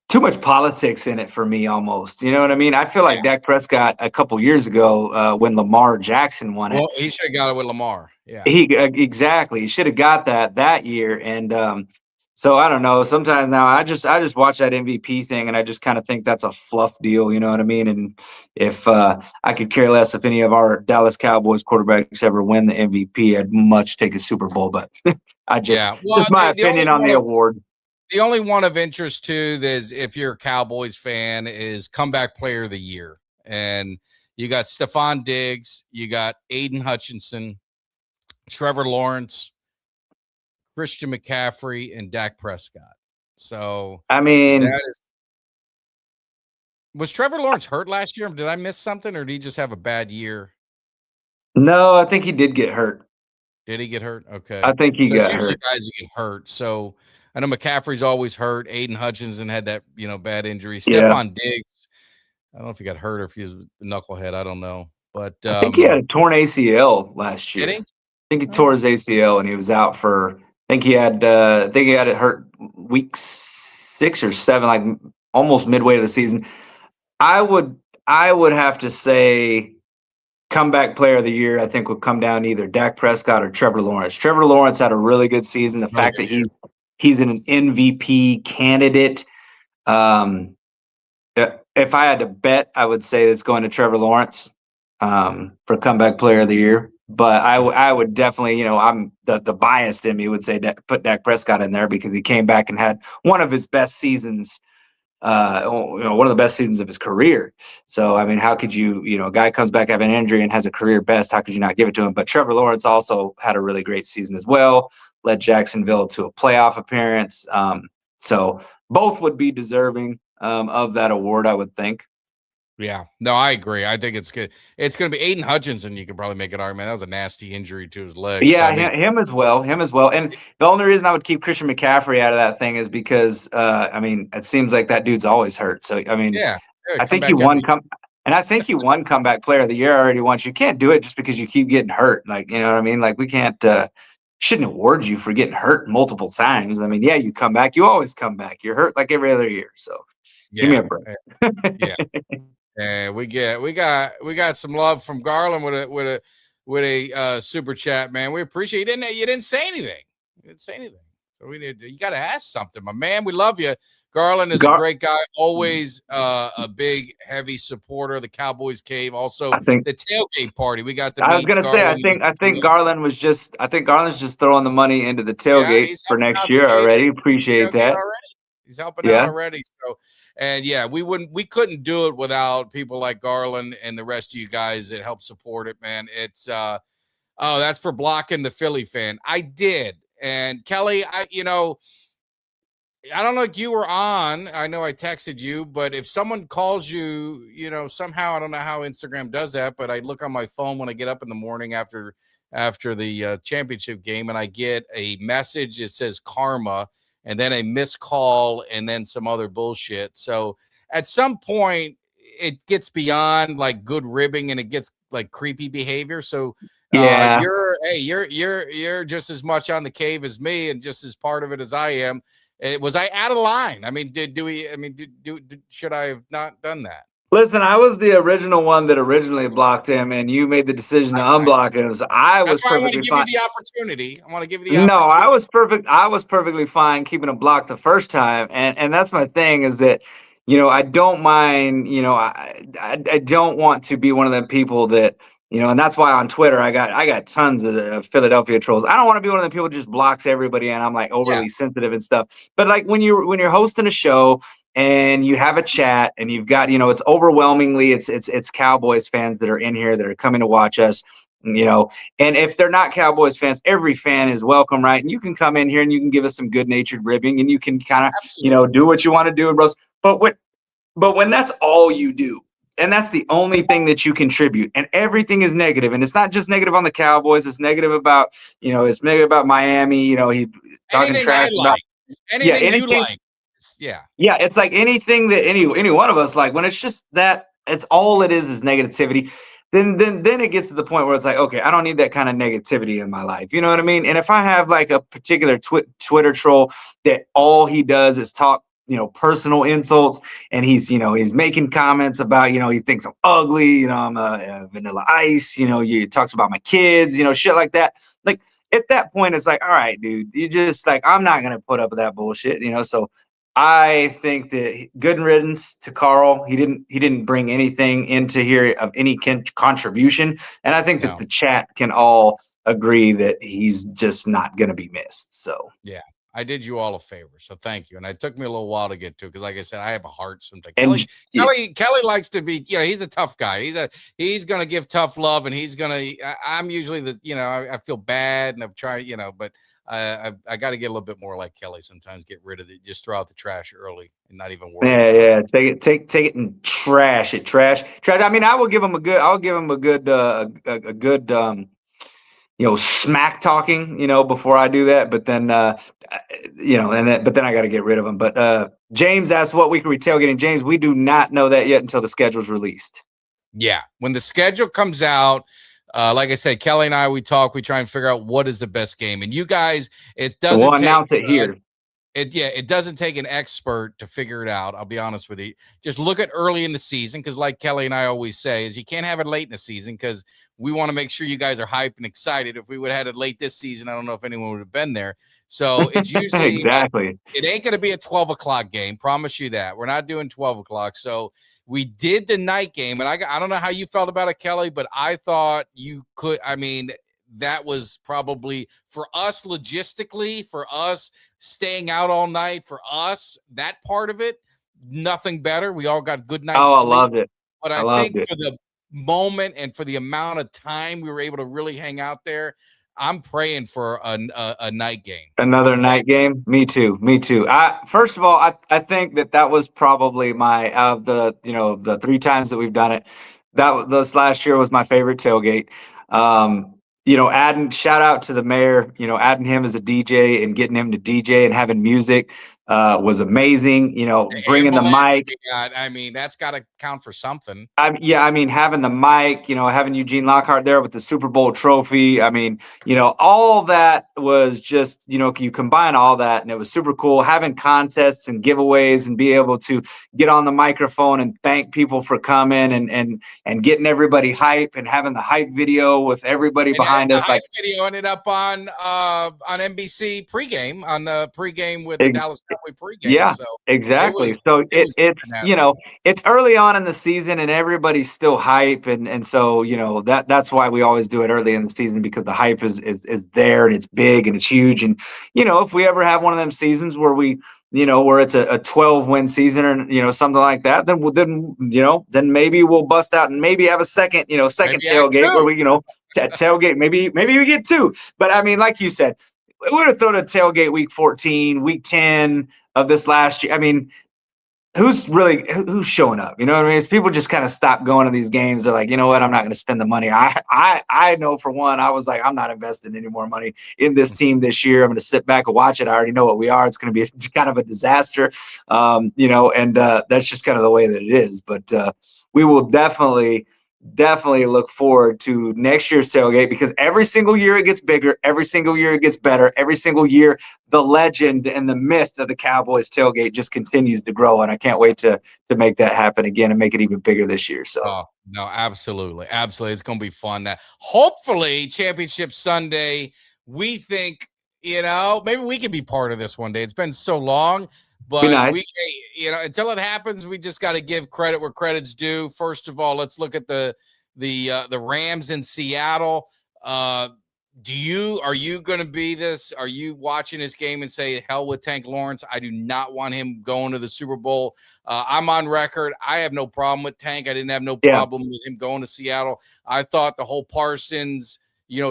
too much politics in it for me almost. You know what I mean? I feel like Dak Prescott a couple years ago when Lamar Jackson won it. Well, he should have got it with Lamar. Yeah. Exactly. He should have got that year. And so I don't know. Sometimes now I just watch that MVP thing and I just kind of think that's a fluff deal. You know what I mean? And if I could care less if any of our Dallas Cowboys quarterbacks ever win the MVP, I'd much take a Super Bowl. But just my opinion on the award. The only one of interest too is if you're a Cowboys fan is comeback player of the year. And you got Stephon Diggs, you got Aiden Hutchinson, Trevor Lawrence, Christian McCaffrey, and Dak Prescott. So I mean, was Trevor Lawrence hurt last year? Did I miss something, or did he just have a bad year? No, I think he did get hurt. Did he get hurt? Okay, I think he got hurt. Guys who get hurt. So I know McCaffrey's always hurt. Aiden Hutchinson had that bad injury. Stephon Diggs, I don't know if he got hurt or if he was a knucklehead. I don't know, but I think he had a torn ACL last year. Did he? I think he tore his ACL and he was out for. I think he had it hurt week 6 or 7, like almost midway of the season. I would have to say comeback player of the year, I think, would come down to either Dak Prescott or Trevor Lawrence. Trevor Lawrence had a really good season. The fact that he's an MVP candidate. If I had to bet, I would say it's going to Trevor Lawrence for comeback player of the year. But I would definitely, I'm the biased in me would say put Dak Prescott in there because he came back and had one of his best seasons, one of the best seasons of his career. So, I mean, how could you, a guy comes back having an injury and has a career best, how could you not give it to him? But Trevor Lawrence also had a really great season as well, led Jacksonville to a playoff appearance. So both would be deserving of that award, I would think. Yeah, no, I agree. I think it's good. It's going to be Aiden Hutchinson. You could probably make an argument. That was a nasty injury to his leg. Yeah, him as well. And the only reason I would keep Christian McCaffrey out of that thing is because, I mean, it seems like that dude's always hurt. So, I mean, I think he won comeback player of the year already once. You can't do it just because you keep getting hurt. Like, you know what I mean? Like, we can't, shouldn't award you for getting hurt multiple times. I mean, yeah, you come back. You always come back. You're hurt like every other year. So, give me a break. Yeah, we got some love from Garland with a super chat, man. We appreciate it. You didn't say anything. So you got to ask something, my man. We love you. Garland is a great guy. Always a big, heavy supporter of the Cowboys Cave. Also, the tailgate party. We got the. I was going to say, I think Garland's just throwing the money into the tailgate for next year already. Appreciate that. He's helping out Yeah. already. So, and yeah, we couldn't do it without people like Garland and the rest of you guys that help support it, man. It's oh, that's for blocking the Philly fan. I did. And Kelly, I don't know if you were on. I know I texted you, but if someone calls you, somehow, I don't know how Instagram does that, but I look on my phone when I get up in the morning after the championship game, and I get a message that says karma, and then a missed call, and then some other bullshit. So at some point, it gets beyond like good ribbing, and it gets like creepy behavior. So Yeah. you're just as much on the cave as me, and just as part of it as I am. Was I out of line? I mean, should I have not done that? Listen, I was the original one that originally blocked him, and you made the decision to unblock him. So I was That's why I want to perfectly give fine. you the opportunity. I want to give you the No, opportunity. I was perfect. I was perfectly fine keeping him blocked the first time, and that's my thing is that, I don't mind. I don't want to be one of them people that, and that's why on Twitter I got tons of Philadelphia trolls. I don't want to be one of the people who just blocks everybody, and I'm like overly sensitive and stuff. But like when you're hosting a show and you have a chat and you've got, it's overwhelmingly it's Cowboys fans that are in here that are coming to watch us. And if they're not Cowboys fans, every fan is welcome, right? And you can come in here and you can give us some good-natured ribbing, and you can kind of, do what you want to do and roast. But when that's all you do, and that's the only thing that you contribute, and everything is negative, and it's not just negative on the Cowboys, it's negative about, it's negative about Miami. He talking anything trash I about like, anything you like. Yeah, it's like anything that any one of us like. When it's just that, it's all it is negativity. Then it gets to the point where it's like, okay, I don't need that kind of negativity in my life. You know what I mean? And if I have like a particular Twitter troll that all he does is talk, personal insults, and he's making comments about, he thinks I'm ugly, I'm a Vanilla Ice, he talks about my kids, shit like that. Like at that point, it's like, all right, dude, you just like, I'm not gonna put up with that bullshit, So I think that good riddance to Carl. He didn't bring anything into here of any contribution, and I think that the chat can all agree that he's just not going to be missed. So yeah, I did you all a favor, so thank you. And it took me a little while to get to, because like I said, I have a heart sometimes. Kelly likes to be, he's a tough guy. He's going to give tough love, and I'm usually I feel bad, and I've tried, but I got to get a little bit more like Kelly sometimes. Get rid of it, just throw out the trash early, and not even worry. Yeah. Take it and trash it. Trash. I mean, I'll give him a good smack talking, before I do that. But then, but then I got to get rid of him. But James asked what week are we tailgating? James, we do not know that yet until the schedule's released. Yeah, when the schedule comes out. Like I said, Kelly and I, we try and figure out what is the best game. And you guys, it doesn't announce it here. It doesn't take an expert to figure it out. I'll be honest with you. Just look at early in the season, because like Kelly and I always say, is you can't have it late in the season, because we want to make sure you guys are hyped and excited. If we would have had it late this season, I don't know if anyone would have been there. So it's usually exactly. It ain't going to be a 12 o'clock game. Promise you that. We're not doing 12 o'clock. So we did the night game, and I don't know how you felt about it, Kelly, but I thought you could. I mean, that was probably for us logistically, for us staying out all night, for us, that part of it, nothing better. We all got good night's sleep. I loved it. But I think for the moment and for the amount of time we were able to really hang out there, I'm praying for a night game. Another night game. Me too. First of all, I think that was probably my of the 3 times that we've done it. This last year was my favorite tailgate. Adding shout out to the mayor. Adding him as a DJ and getting him to DJ and having music was amazing. Bringing the mic. I mean, that's got to count for something. I mean, having the mic, having Eugene Lockhart there with the Super Bowl trophy. I mean, all that was just, you combine all that, and it was super cool. Having contests and giveaways and be able to get on the microphone and thank people for coming and getting everybody hype and having the hype video with everybody behind us. The hype video ended up on NBC pregame, on the pregame with the Dallas Cowboys pregame. Yeah, so exactly. It's early on in the season and everybody's still hype, and so that's why we always do it early in the season, because the hype is there and it's big and it's huge. And if we ever have one of them seasons where we where it's a 12-win season or, something like that, then maybe we'll bust out and maybe have a second tailgate where we, tailgate, maybe we get two. But I mean, like you said, we would have thrown a tailgate week 14, week 10 of this last year. I mean, who's showing up? You know what I mean? It's people just kind of stop going to these games. They're like, you know what? I'm not going to spend the money. I know for one, I was like, I'm not investing any more money in this team this year. I'm going to sit back and watch it. I already know what we are. It's going to be kind of a disaster, and that's just kind of the way that it is. But we will definitely look forward to next year's tailgate, because every single year it gets bigger. Every single year it gets better. Every single year the legend and the myth of the Cowboys tailgate just continues to grow. And I can't wait to make that happen again and make it even bigger this year. So, oh, no, absolutely. Absolutely. It's going to be fun. That hopefully Championship Sunday, we think, maybe we can be part of this one day. It's been so long. But nice. until it happens, we just got to give credit where credit's due. First of all, let's look at the Rams in Seattle. Are you going to be this? Are you watching this game and say, hell with Tank Lawrence? I do not want him going to the Super Bowl. I'm on record. I have no problem with Tank. I didn't have no problem with him going to Seattle. I thought the whole Parsons,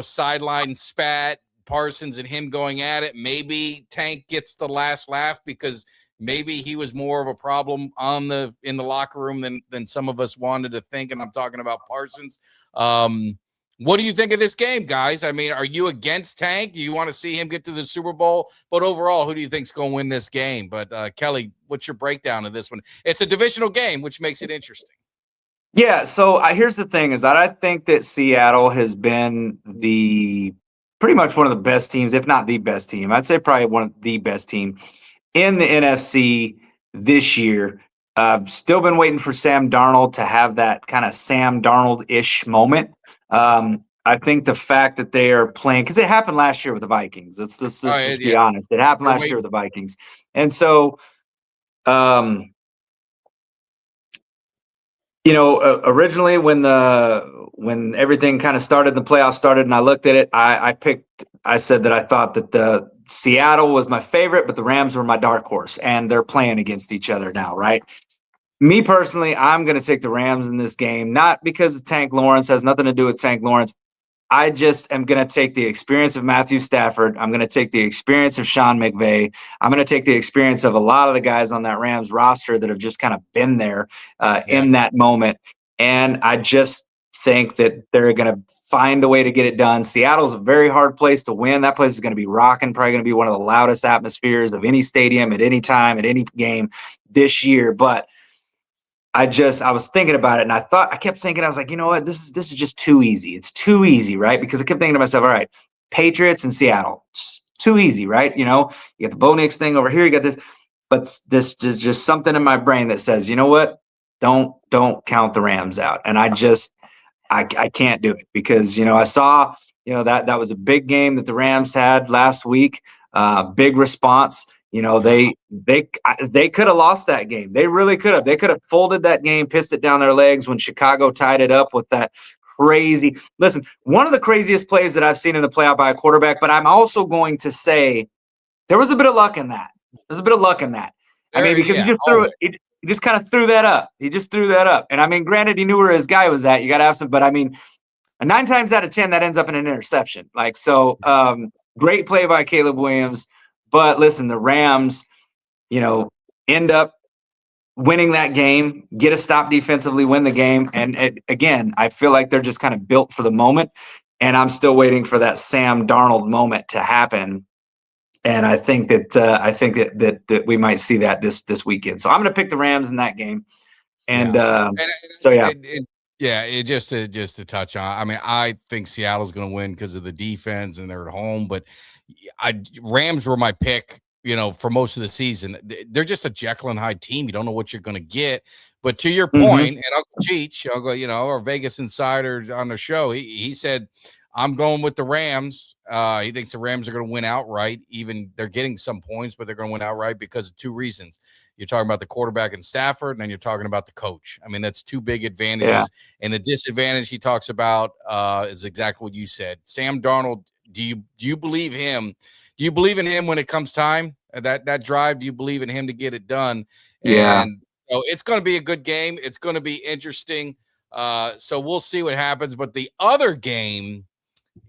sideline spat, Parsons and him going at it. Maybe Tank gets the last laugh because maybe he was more of a problem in the locker room than some of us wanted to think. And I'm talking about Parsons. What do you think of this game, guys? I mean, are you against Tank? Do you want to see him get to the Super Bowl? But overall, who do you think's going to win this game? But Kelly, what's your breakdown of this one? It's a divisional game, which makes it interesting. Yeah. So here's the thing: is that I think that Seattle has been pretty much one of the best teams, if not the best team. I'd say probably one of the best team in the NFC this year. Still been waiting for Sam Darnold to have that kind of Sam Darnold-ish moment. I think the fact that they are playing, because it happened last year with the Vikings. Let's just be honest. It happened last year with the Vikings. And so, originally when everything kind of started, the playoffs started, and I looked at it, I said that I thought that the Seattle was my favorite, but the Rams were my dark horse, and they're playing against each other now, right? Me personally, I'm going to take the Rams in this game, not because of Tank Lawrence, has nothing to do with Tank Lawrence. I just am going to take the experience of Matthew Stafford. I'm going to take the experience of Sean McVay. I'm going to take the experience of a lot of the guys on that Rams roster that have just kind of been there in that moment. And I just think that they're going to find a way to get it done. Seattle's a very hard place to win. That place is going to be rocking, probably going to be one of the loudest atmospheres of any stadium at any time, at any game this year. But I was thinking about it, and I kept thinking, I was like, you know what, this is just too easy. It's too easy, right? Because I kept thinking to myself, all right, Patriots and Seattle, just too easy, right? You got the Bo Nix thing over here, you got this, but this is just something in my brain that says, you know what, don't count the Rams out. And I can't do it because, I saw, that was a big game that the Rams had last week, big response. They could have lost that game. They really could have. They could have folded that game, pissed it down their legs when Chicago tied it up with that crazy. Listen, one of the craziest plays that I've seen in the playoff by a quarterback, but I'm also going to say there was a bit of luck in that. There's a bit of luck in that. I mean, because he just threw it. He just kind of threw that up. He just threw that up. And I mean, granted, he knew where his guy was at. You got to have some, but I mean, 9 times out of 10, that ends up in an interception. Great play by Caleb Williams. But listen, the Rams, end up winning that game, get a stop defensively, win the game. And again, I feel like they're just kind of built for the moment. And I'm still waiting for that Sam Darnold moment to happen. And I think that we might see that this weekend. So I'm going to pick the Rams in that game. And just to touch on, I mean, I think Seattle's going to win because of the defense and they're at home, but Rams were my pick, for most of the season. They're just a Jekyll and Hyde team. You don't know what you're going to get. But to your point, and Uncle Cheech, our Vegas Insider on the show, he said, I'm going with the Rams. He thinks the Rams are going to win outright. Even they're getting some points, but they're going to win outright because of 2 reasons. You're talking about the quarterback in Stafford, and then you're talking about the coach. I mean, that's 2 big advantages. Yeah. And the disadvantage he talks about is exactly what you said. Sam Darnold, do you believe him? Do you believe in him when it comes time? That drive, do you believe in him to get it done? Yeah. And so it's going to be a good game. It's going to be interesting. So we'll see what happens. But the other game,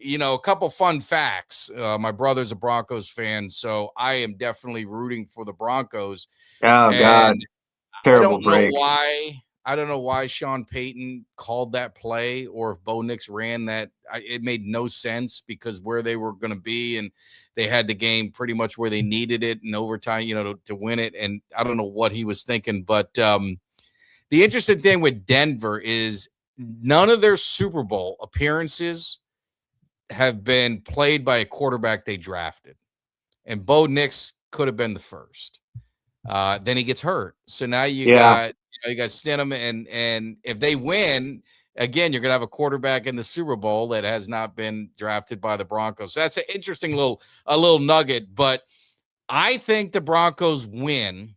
a couple fun facts. My brother's a Broncos fan, so I am definitely rooting for the Broncos. Oh, God. And I Terrible don't know break. why. I don't know why Sean Payton called that play, or if Bo Nix ran that. It made no sense because where they were going to be, and they had the game pretty much where they needed it in overtime, to win it. And I don't know what he was thinking. But the interesting thing with Denver is none of their Super Bowl appearances have been played by a quarterback they drafted. And Bo Nix could have been the first. Then he gets hurt. So now you got Stidham, and if they win, again, you're gonna have a quarterback in the Super Bowl that has not been drafted by the Broncos. So that's an interesting little nugget. But I think the Broncos win.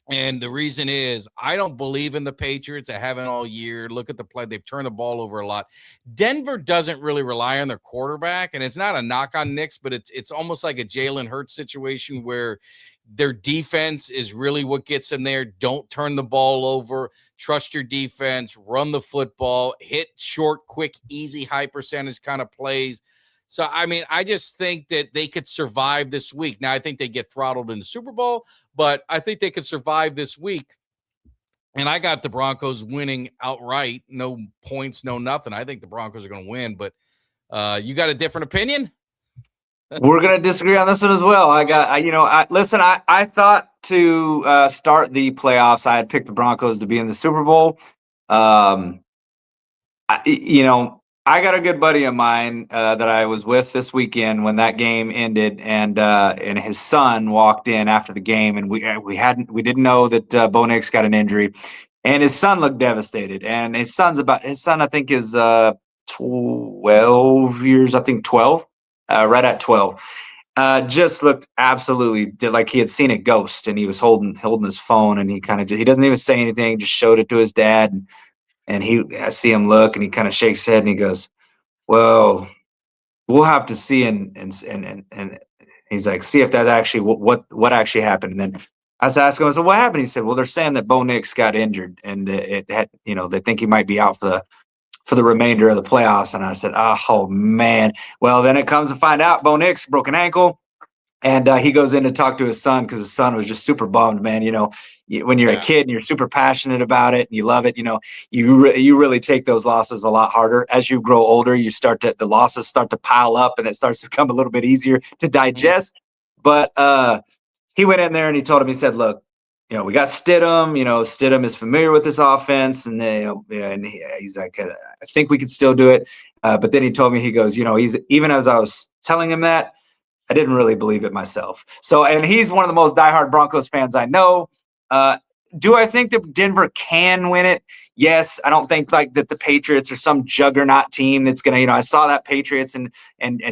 And the reason is I don't believe in the Patriots. I haven't all year. Look at the play. They've turned the ball over a lot. Denver doesn't really rely on their quarterback, and it's not a knock on Knicks, but it's almost like a Jalen Hurts situation where their defense is really what gets them there. Don't turn the ball over. Trust your defense. Run the football. Hit short, quick, easy, high percentage kind of plays. So, I mean, I just think that they could survive this week. Now, I think they get throttled in the Super Bowl, but I think they could survive this week. And I got the Broncos winning outright. No points, no nothing. I think the Broncos are going to win, but you got a different opinion? We're going to disagree on this one as well. I thought to start the playoffs, I had picked the Broncos to be in the Super Bowl. I got a good buddy of mine that I was with this weekend when that game ended, and his son walked in after the game, and we didn't know that Bo Nix got an injury, and his son looked devastated. And his son I think is 12 years, I think 12, right at 12. Just looked absolutely like he had seen a ghost, and he was holding his phone, and he doesn't even say anything, just showed it to his dad. And I see him look, and he kind of shakes his head, and he goes, "Well, we'll have to see." And he's like, "See if that's actually what actually happened." And then I was asking him, "So what happened?" He said, "Well, they're saying that Bo Nix got injured, and they think he might be out for the remainder of the playoffs." And I said, "Oh man." Well, then it comes to find out, Bo Nix broke an ankle. And he goes in to talk to his son because his son was just super bummed, man. When you're a kid and you're super passionate about it and you love it, you really take those losses a lot harder. As you grow older, the losses start to pile up, and it starts to become a little bit easier to digest. But he went in there and he told him, he said, "Look, we got Stidham. Stidham is familiar with this offense, and he's like, I think we could still do it." But then he told me, he goes, even as I was telling him that, I didn't really believe it myself. So, and he's one of the most diehard Broncos fans I know. Do I think that Denver can win it? Yes. I don't think like that the Patriots are some juggernaut team that's going to, I saw that Patriots and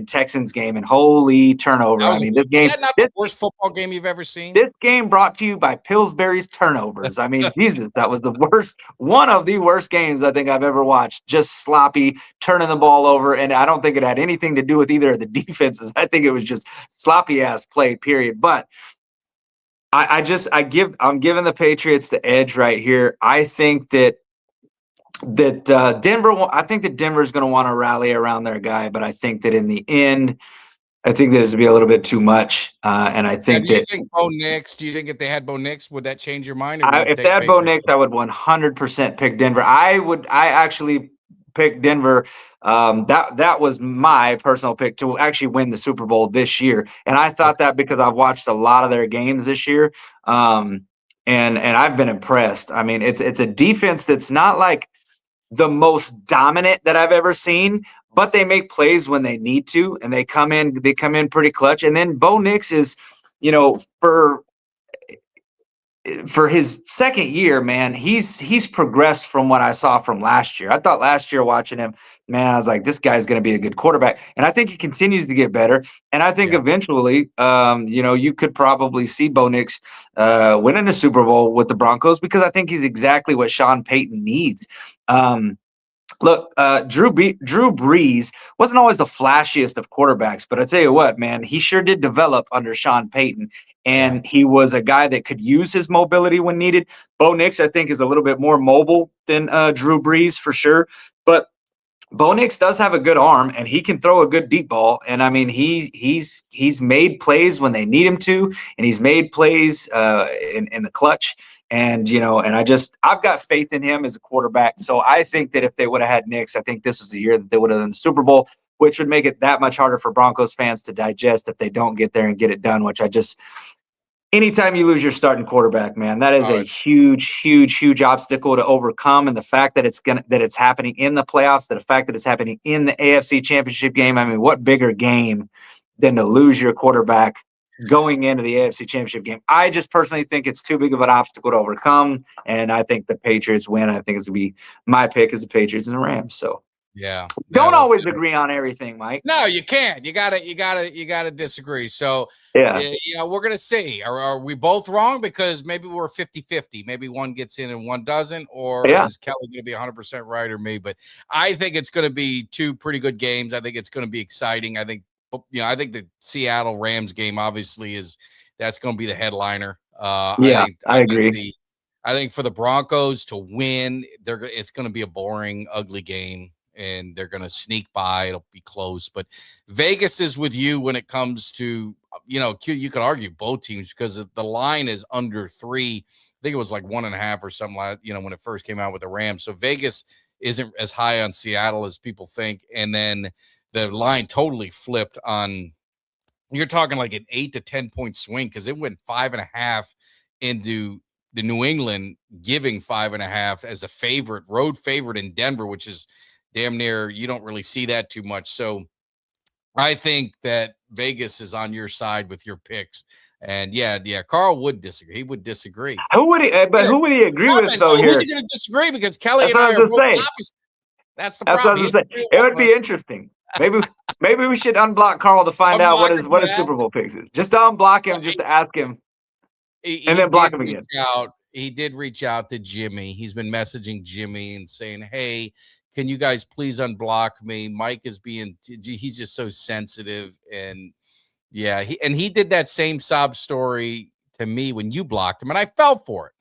Texans game, and holy turnover. Is that not the worst football game you've ever seen? This game brought to you by Pillsbury's turnovers. I mean, Jesus, that was one of the worst games I think I've ever watched. Just sloppy, turning the ball over. And I don't think it had anything to do with either of the defenses. I think it was just sloppy ass play, period. But I'm giving the Patriots the edge right here. I think that Denver's going to want to rally around their guy, but I think that in the end, I think that it's going to be a little bit too much. And I think do you think Bo Nix, do you think if they had Bo Nix, would that change your mind? If they had Bo Nix, I would 100% pick Denver. I actually picked Denver. That was my personal pick to actually win the Super Bowl this year. And I thought that because I've watched a lot of their games this year. And I've been impressed. I mean, it's a defense that's not like the most dominant that I've ever seen, but they make plays when they need to, and they come in pretty clutch. And then Bo Nix is, for his second year, man, he's progressed from what I saw from last year. I thought last year watching him, man, I was like, this guy's going to be a good quarterback. And I think he continues to get better. And I think eventually, you could probably see Bo Nix winning a Super Bowl with the Broncos, because I think he's exactly what Sean Payton needs. Look, Drew Brees wasn't always the flashiest of quarterbacks, but I tell you what, man, he sure did develop under Sean Payton, and he was a guy that could use his mobility when needed. Bo Nix, I think, is a little bit more mobile than Drew Brees for sure, but Bo Nix does have a good arm, and he can throw a good deep ball. And I mean, he's made plays when they need him to, and he's made plays in the clutch. And and I've got faith in him as a quarterback. So I think that if they would have had Nix, I think this was the year that they would have done the Super Bowl, which would make it that much harder for Broncos fans to digest if they don't get there and get it done. Which anytime you lose your starting quarterback, man, that is a huge obstacle to overcome. And the fact that it's happening in the playoffs, the fact that it's happening in the AFC Championship game. I mean, what bigger game than to lose your quarterback going into the AFC Championship game? I just personally think it's too big of an obstacle to overcome, and I think the Patriots win. I think it's gonna be my pick is the Patriots and the Rams. So don't always agree on everything, Mike. No, you can't. You gotta disagree. So we're gonna see. Are we both wrong? Because maybe we're 50-50. Maybe one gets in and one doesn't, or is Kelly gonna be 100% right or me? But I think it's gonna be two pretty good games. I think it's gonna be exciting. I think the Seattle Rams game obviously that's gonna be the headliner. I agree. I think for the Broncos to win, it's gonna be a boring, ugly game. And they're going to sneak by. It'll be close. But Vegas is with you when it comes to, you could argue both teams because the line is under 3. I think it was like 1.5 or something like, when it first came out with the Rams. So Vegas isn't as high on Seattle as people think. And then the line totally flipped on, you're talking like an 8 to 10 point swing because it went 5.5 into the New England giving 5.5 as a road favorite in Denver, which is damn near, you don't really see that too much. So I think that Vegas is on your side with your picks. And Carl would disagree. He would disagree. Who would he agree with though here? Who's he going to disagree? Because Kelly and I are both opposite. That's the problem. What it would be interesting. Maybe we should unblock Carl to find out what his Super Bowl picks is. Just to unblock him, just to ask him, and then block him again. He did reach out to Jimmy. He's been messaging Jimmy and saying, "Hey, can you guys please unblock me? Mike is he's just so sensitive." And he did that same sob story to me when you blocked him, and I fell for it.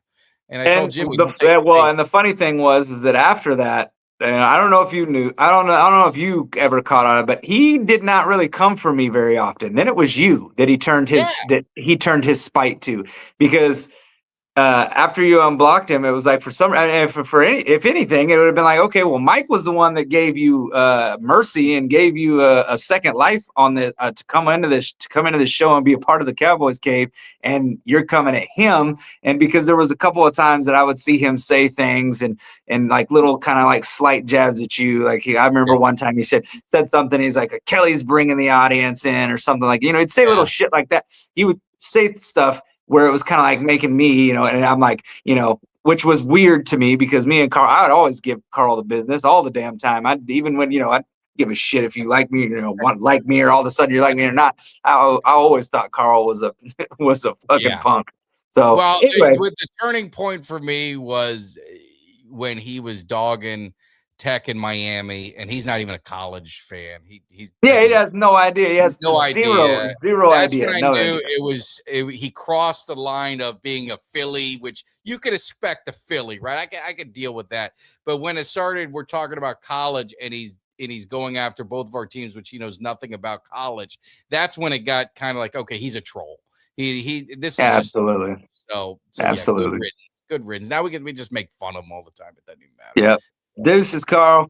And I told Jimmy, and the funny thing is that after that, and I don't know if you knew, I don't know if you ever caught on it, but he did not really come for me very often. Then it was you that he turned his spite to, because after you unblocked him, it was like if anything, it would have been like, okay, well, Mike was the one that gave you mercy and gave you a second life on the to come into this show and be a part of the Cowboys Cave, and you're coming at him. And because there was a couple of times that I would see him say things and like little kind of like slight jabs at you. Like I remember one time he said something. He's like, Kelly's bringing the audience in or something, like, he'd say little shit like that. He would say stuff where it was kind of like making me, and I'm like, which was weird to me because me and Carl, I would always give Carl the business all the damn time. Even when, I'd give a shit if you like me, want to like me, or all of a sudden you like me or not. I always thought Carl was a fucking punk. So anyway, the turning point for me was when he was dogging Tech in Miami, and he's not even a college fan. He has no idea. He has zero idea. That's when I knew he crossed the line of being a Philly, which you could expect a Philly, right? I could deal with that. But when it started, we're talking about college, and he's going after both of our teams, which he knows nothing about college. That's when it got kind of like, okay, he's a troll. This is absolutely. So absolutely good riddance. Now we just make fun of him all the time. It doesn't even matter. Yeah. Deuces, Carl.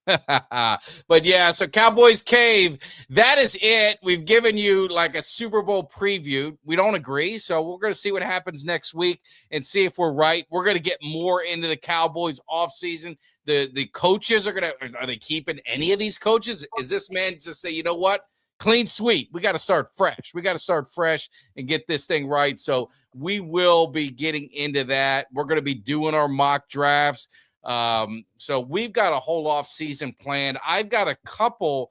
But so Cowboys Cave, that is it. We've given you like a Super Bowl preview. We don't agree, so we're going to see what happens next week and see if we're right. We're going to get more into the Cowboys offseason. The coaches are they keeping any of these coaches? Is this man just say, you know what? Clean sweep. We got to start fresh. We got to start fresh and get this thing right. So we will be getting into that. We're going to be doing our mock drafts. So we've got a whole off season planned. I've got a couple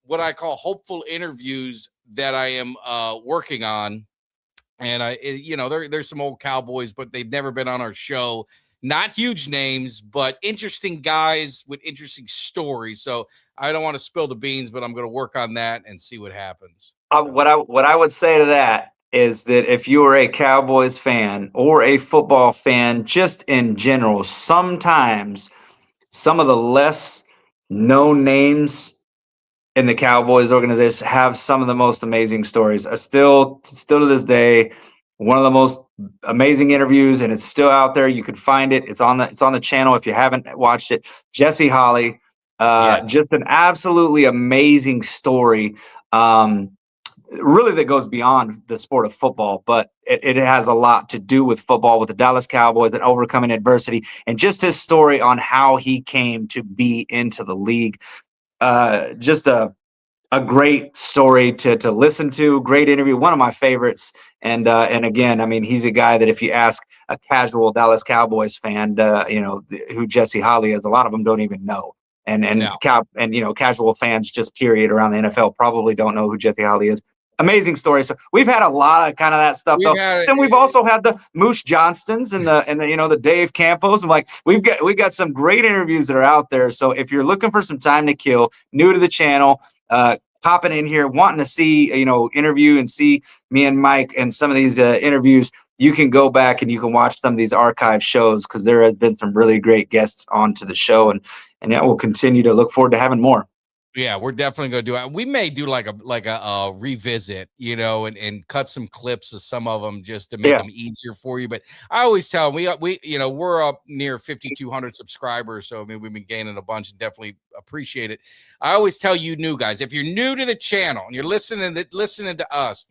what I call hopeful interviews that I am working on, and there's some old Cowboys, but they've never been on our show, not huge names, but interesting guys with interesting stories. So I don't want to spill the beans, but I'm going to work on that and see what happens. What I would say to that is that if you are a Cowboys fan or a football fan, just in general, sometimes some of the less known names in the Cowboys organization have some of the most amazing stories. Still to this day, one of the most amazing interviews, and it's still out there. You could find it. It's on the channel if you haven't watched it. Jesse Holley, just an absolutely amazing story. Really, that goes beyond the sport of football, but it has a lot to do with football, with the Dallas Cowboys and overcoming adversity, and just his story on how he came to be into the league. Just a great story to listen to. Great interview, one of my favorites. And again, I mean, he's a guy that if you ask a casual Dallas Cowboys fan, who Jesse Holley is, a lot of them don't even know. Casual fans just period around the NFL probably don't know who Jesse Holley is. Amazing story. So we've had a lot of kind of that stuff, though. Then we've also had the Moose Johnstons and the Dave Campos. And like we got some great interviews that are out there. So if you're looking for some time to kill, new to the channel, popping in here, wanting to see interview and see me and Mike and some of these interviews, you can go back and you can watch some of these archive shows because there has been some really great guests onto the show, and yeah, we'll continue to look forward to having more. Yeah, we're definitely going to do it. We may do like a revisit, and cut some clips of some of them just to make them easier for you. But I always tell them we're up near 5,200 subscribers. So, I mean, we've been gaining a bunch and definitely appreciate it. I always tell you new guys, if you're new to the channel and you're listening to us,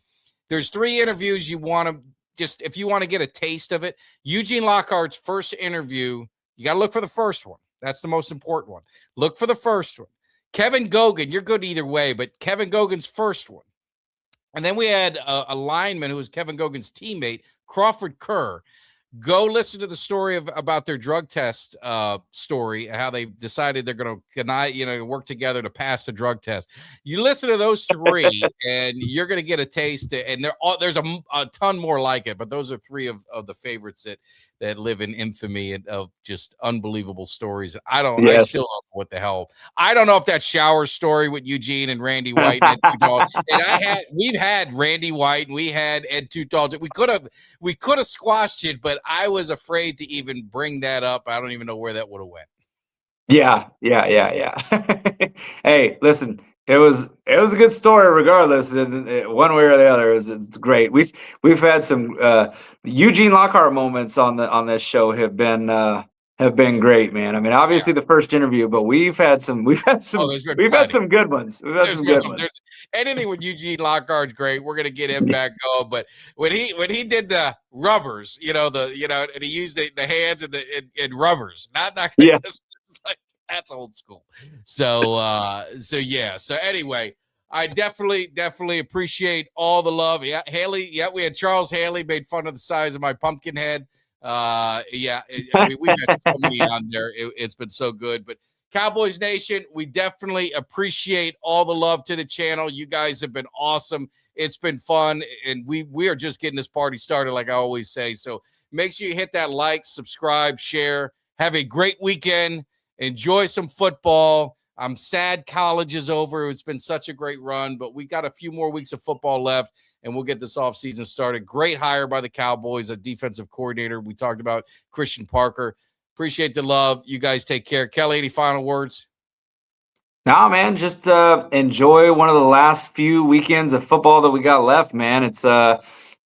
there's 3 interviews you want to just, if you want to get a taste of it, Eugene Lockhart's first interview, you got to look for the first one. That's the most important one. Look for the first one. Kevin Gogan, you're good either way, but Kevin Gogan's first one. And then we had a lineman who was Kevin Gogan's teammate, Crawford Kerr. Go listen to the story about their drug test story, how they decided they're going to work together to pass the drug test. You listen to those 3 and you're going to get a taste. And there's a ton more like it, but those are 3 of the favorites that live in infamy and of just unbelievable stories. I still don't know what the hell. I don't know if that shower story with Eugene and Randy White and Ed Tutall, and we've had Randy White and we had Ed Tutall. We could have squashed it, but I was afraid to even bring that up. I don't even know where that would have went. Yeah. Hey, listen, it was a good story regardless, and one way or the other, it's great. We've had some Eugene Lockhart moments on this show have been great, man. I mean, obviously the first interview, but we've had some good ones. Anything with Eugene Lockhart's great. We're gonna get him back going. But when he did the rubbers, and he used the hands and rubbers, not that's old school. So yeah. So anyway, I definitely appreciate all the love. Yeah, Haley. Yeah, we had Charles Haley made fun of the size of my pumpkin head. We've had so many on there. It's been so good. But Cowboys Nation, we definitely appreciate all the love to the channel. You guys have been awesome. It's been fun, and we are just getting this party started, like I always say. So make sure you hit that like, subscribe, share. Have a great weekend. Enjoy some football. I'm sad college is over. It's been such a great run, but we got a few more weeks of football left, and we'll get this offseason started. Great hire by the Cowboys, a defensive coordinator. We talked about Christian Parker. Appreciate the love. You guys take care. Kelly, any final words? No, man, just enjoy one of the last few weekends of football that we got left, man. It's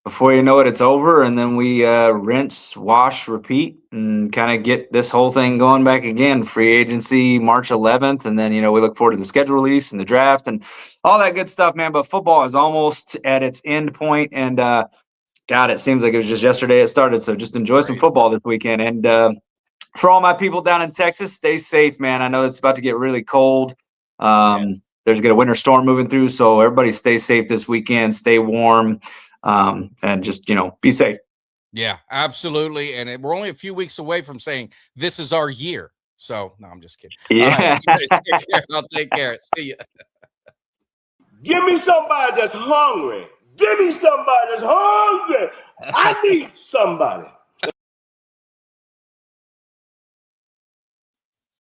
before you know it, it's over, and then we rinse, wash, repeat, and kind of get this whole thing going back again. Free agency March 11th, and then we look forward to the schedule release and the draft and all that good stuff, man. But football is almost at its end point, and God, it seems like it was just yesterday it started. So just enjoy some football this weekend, and for all my people down in Texas, stay safe, man. I know it's about to get really cold. There's gonna a winter storm moving through, so everybody stay safe this weekend. Stay warm. And just, be safe. Yeah, absolutely. And we're only a few weeks away from saying this is our year. So, no, I'm just kidding. Yeah. All right, take care. I'll take care. See ya. Give me somebody that's hungry. Give me somebody that's hungry. I need somebody.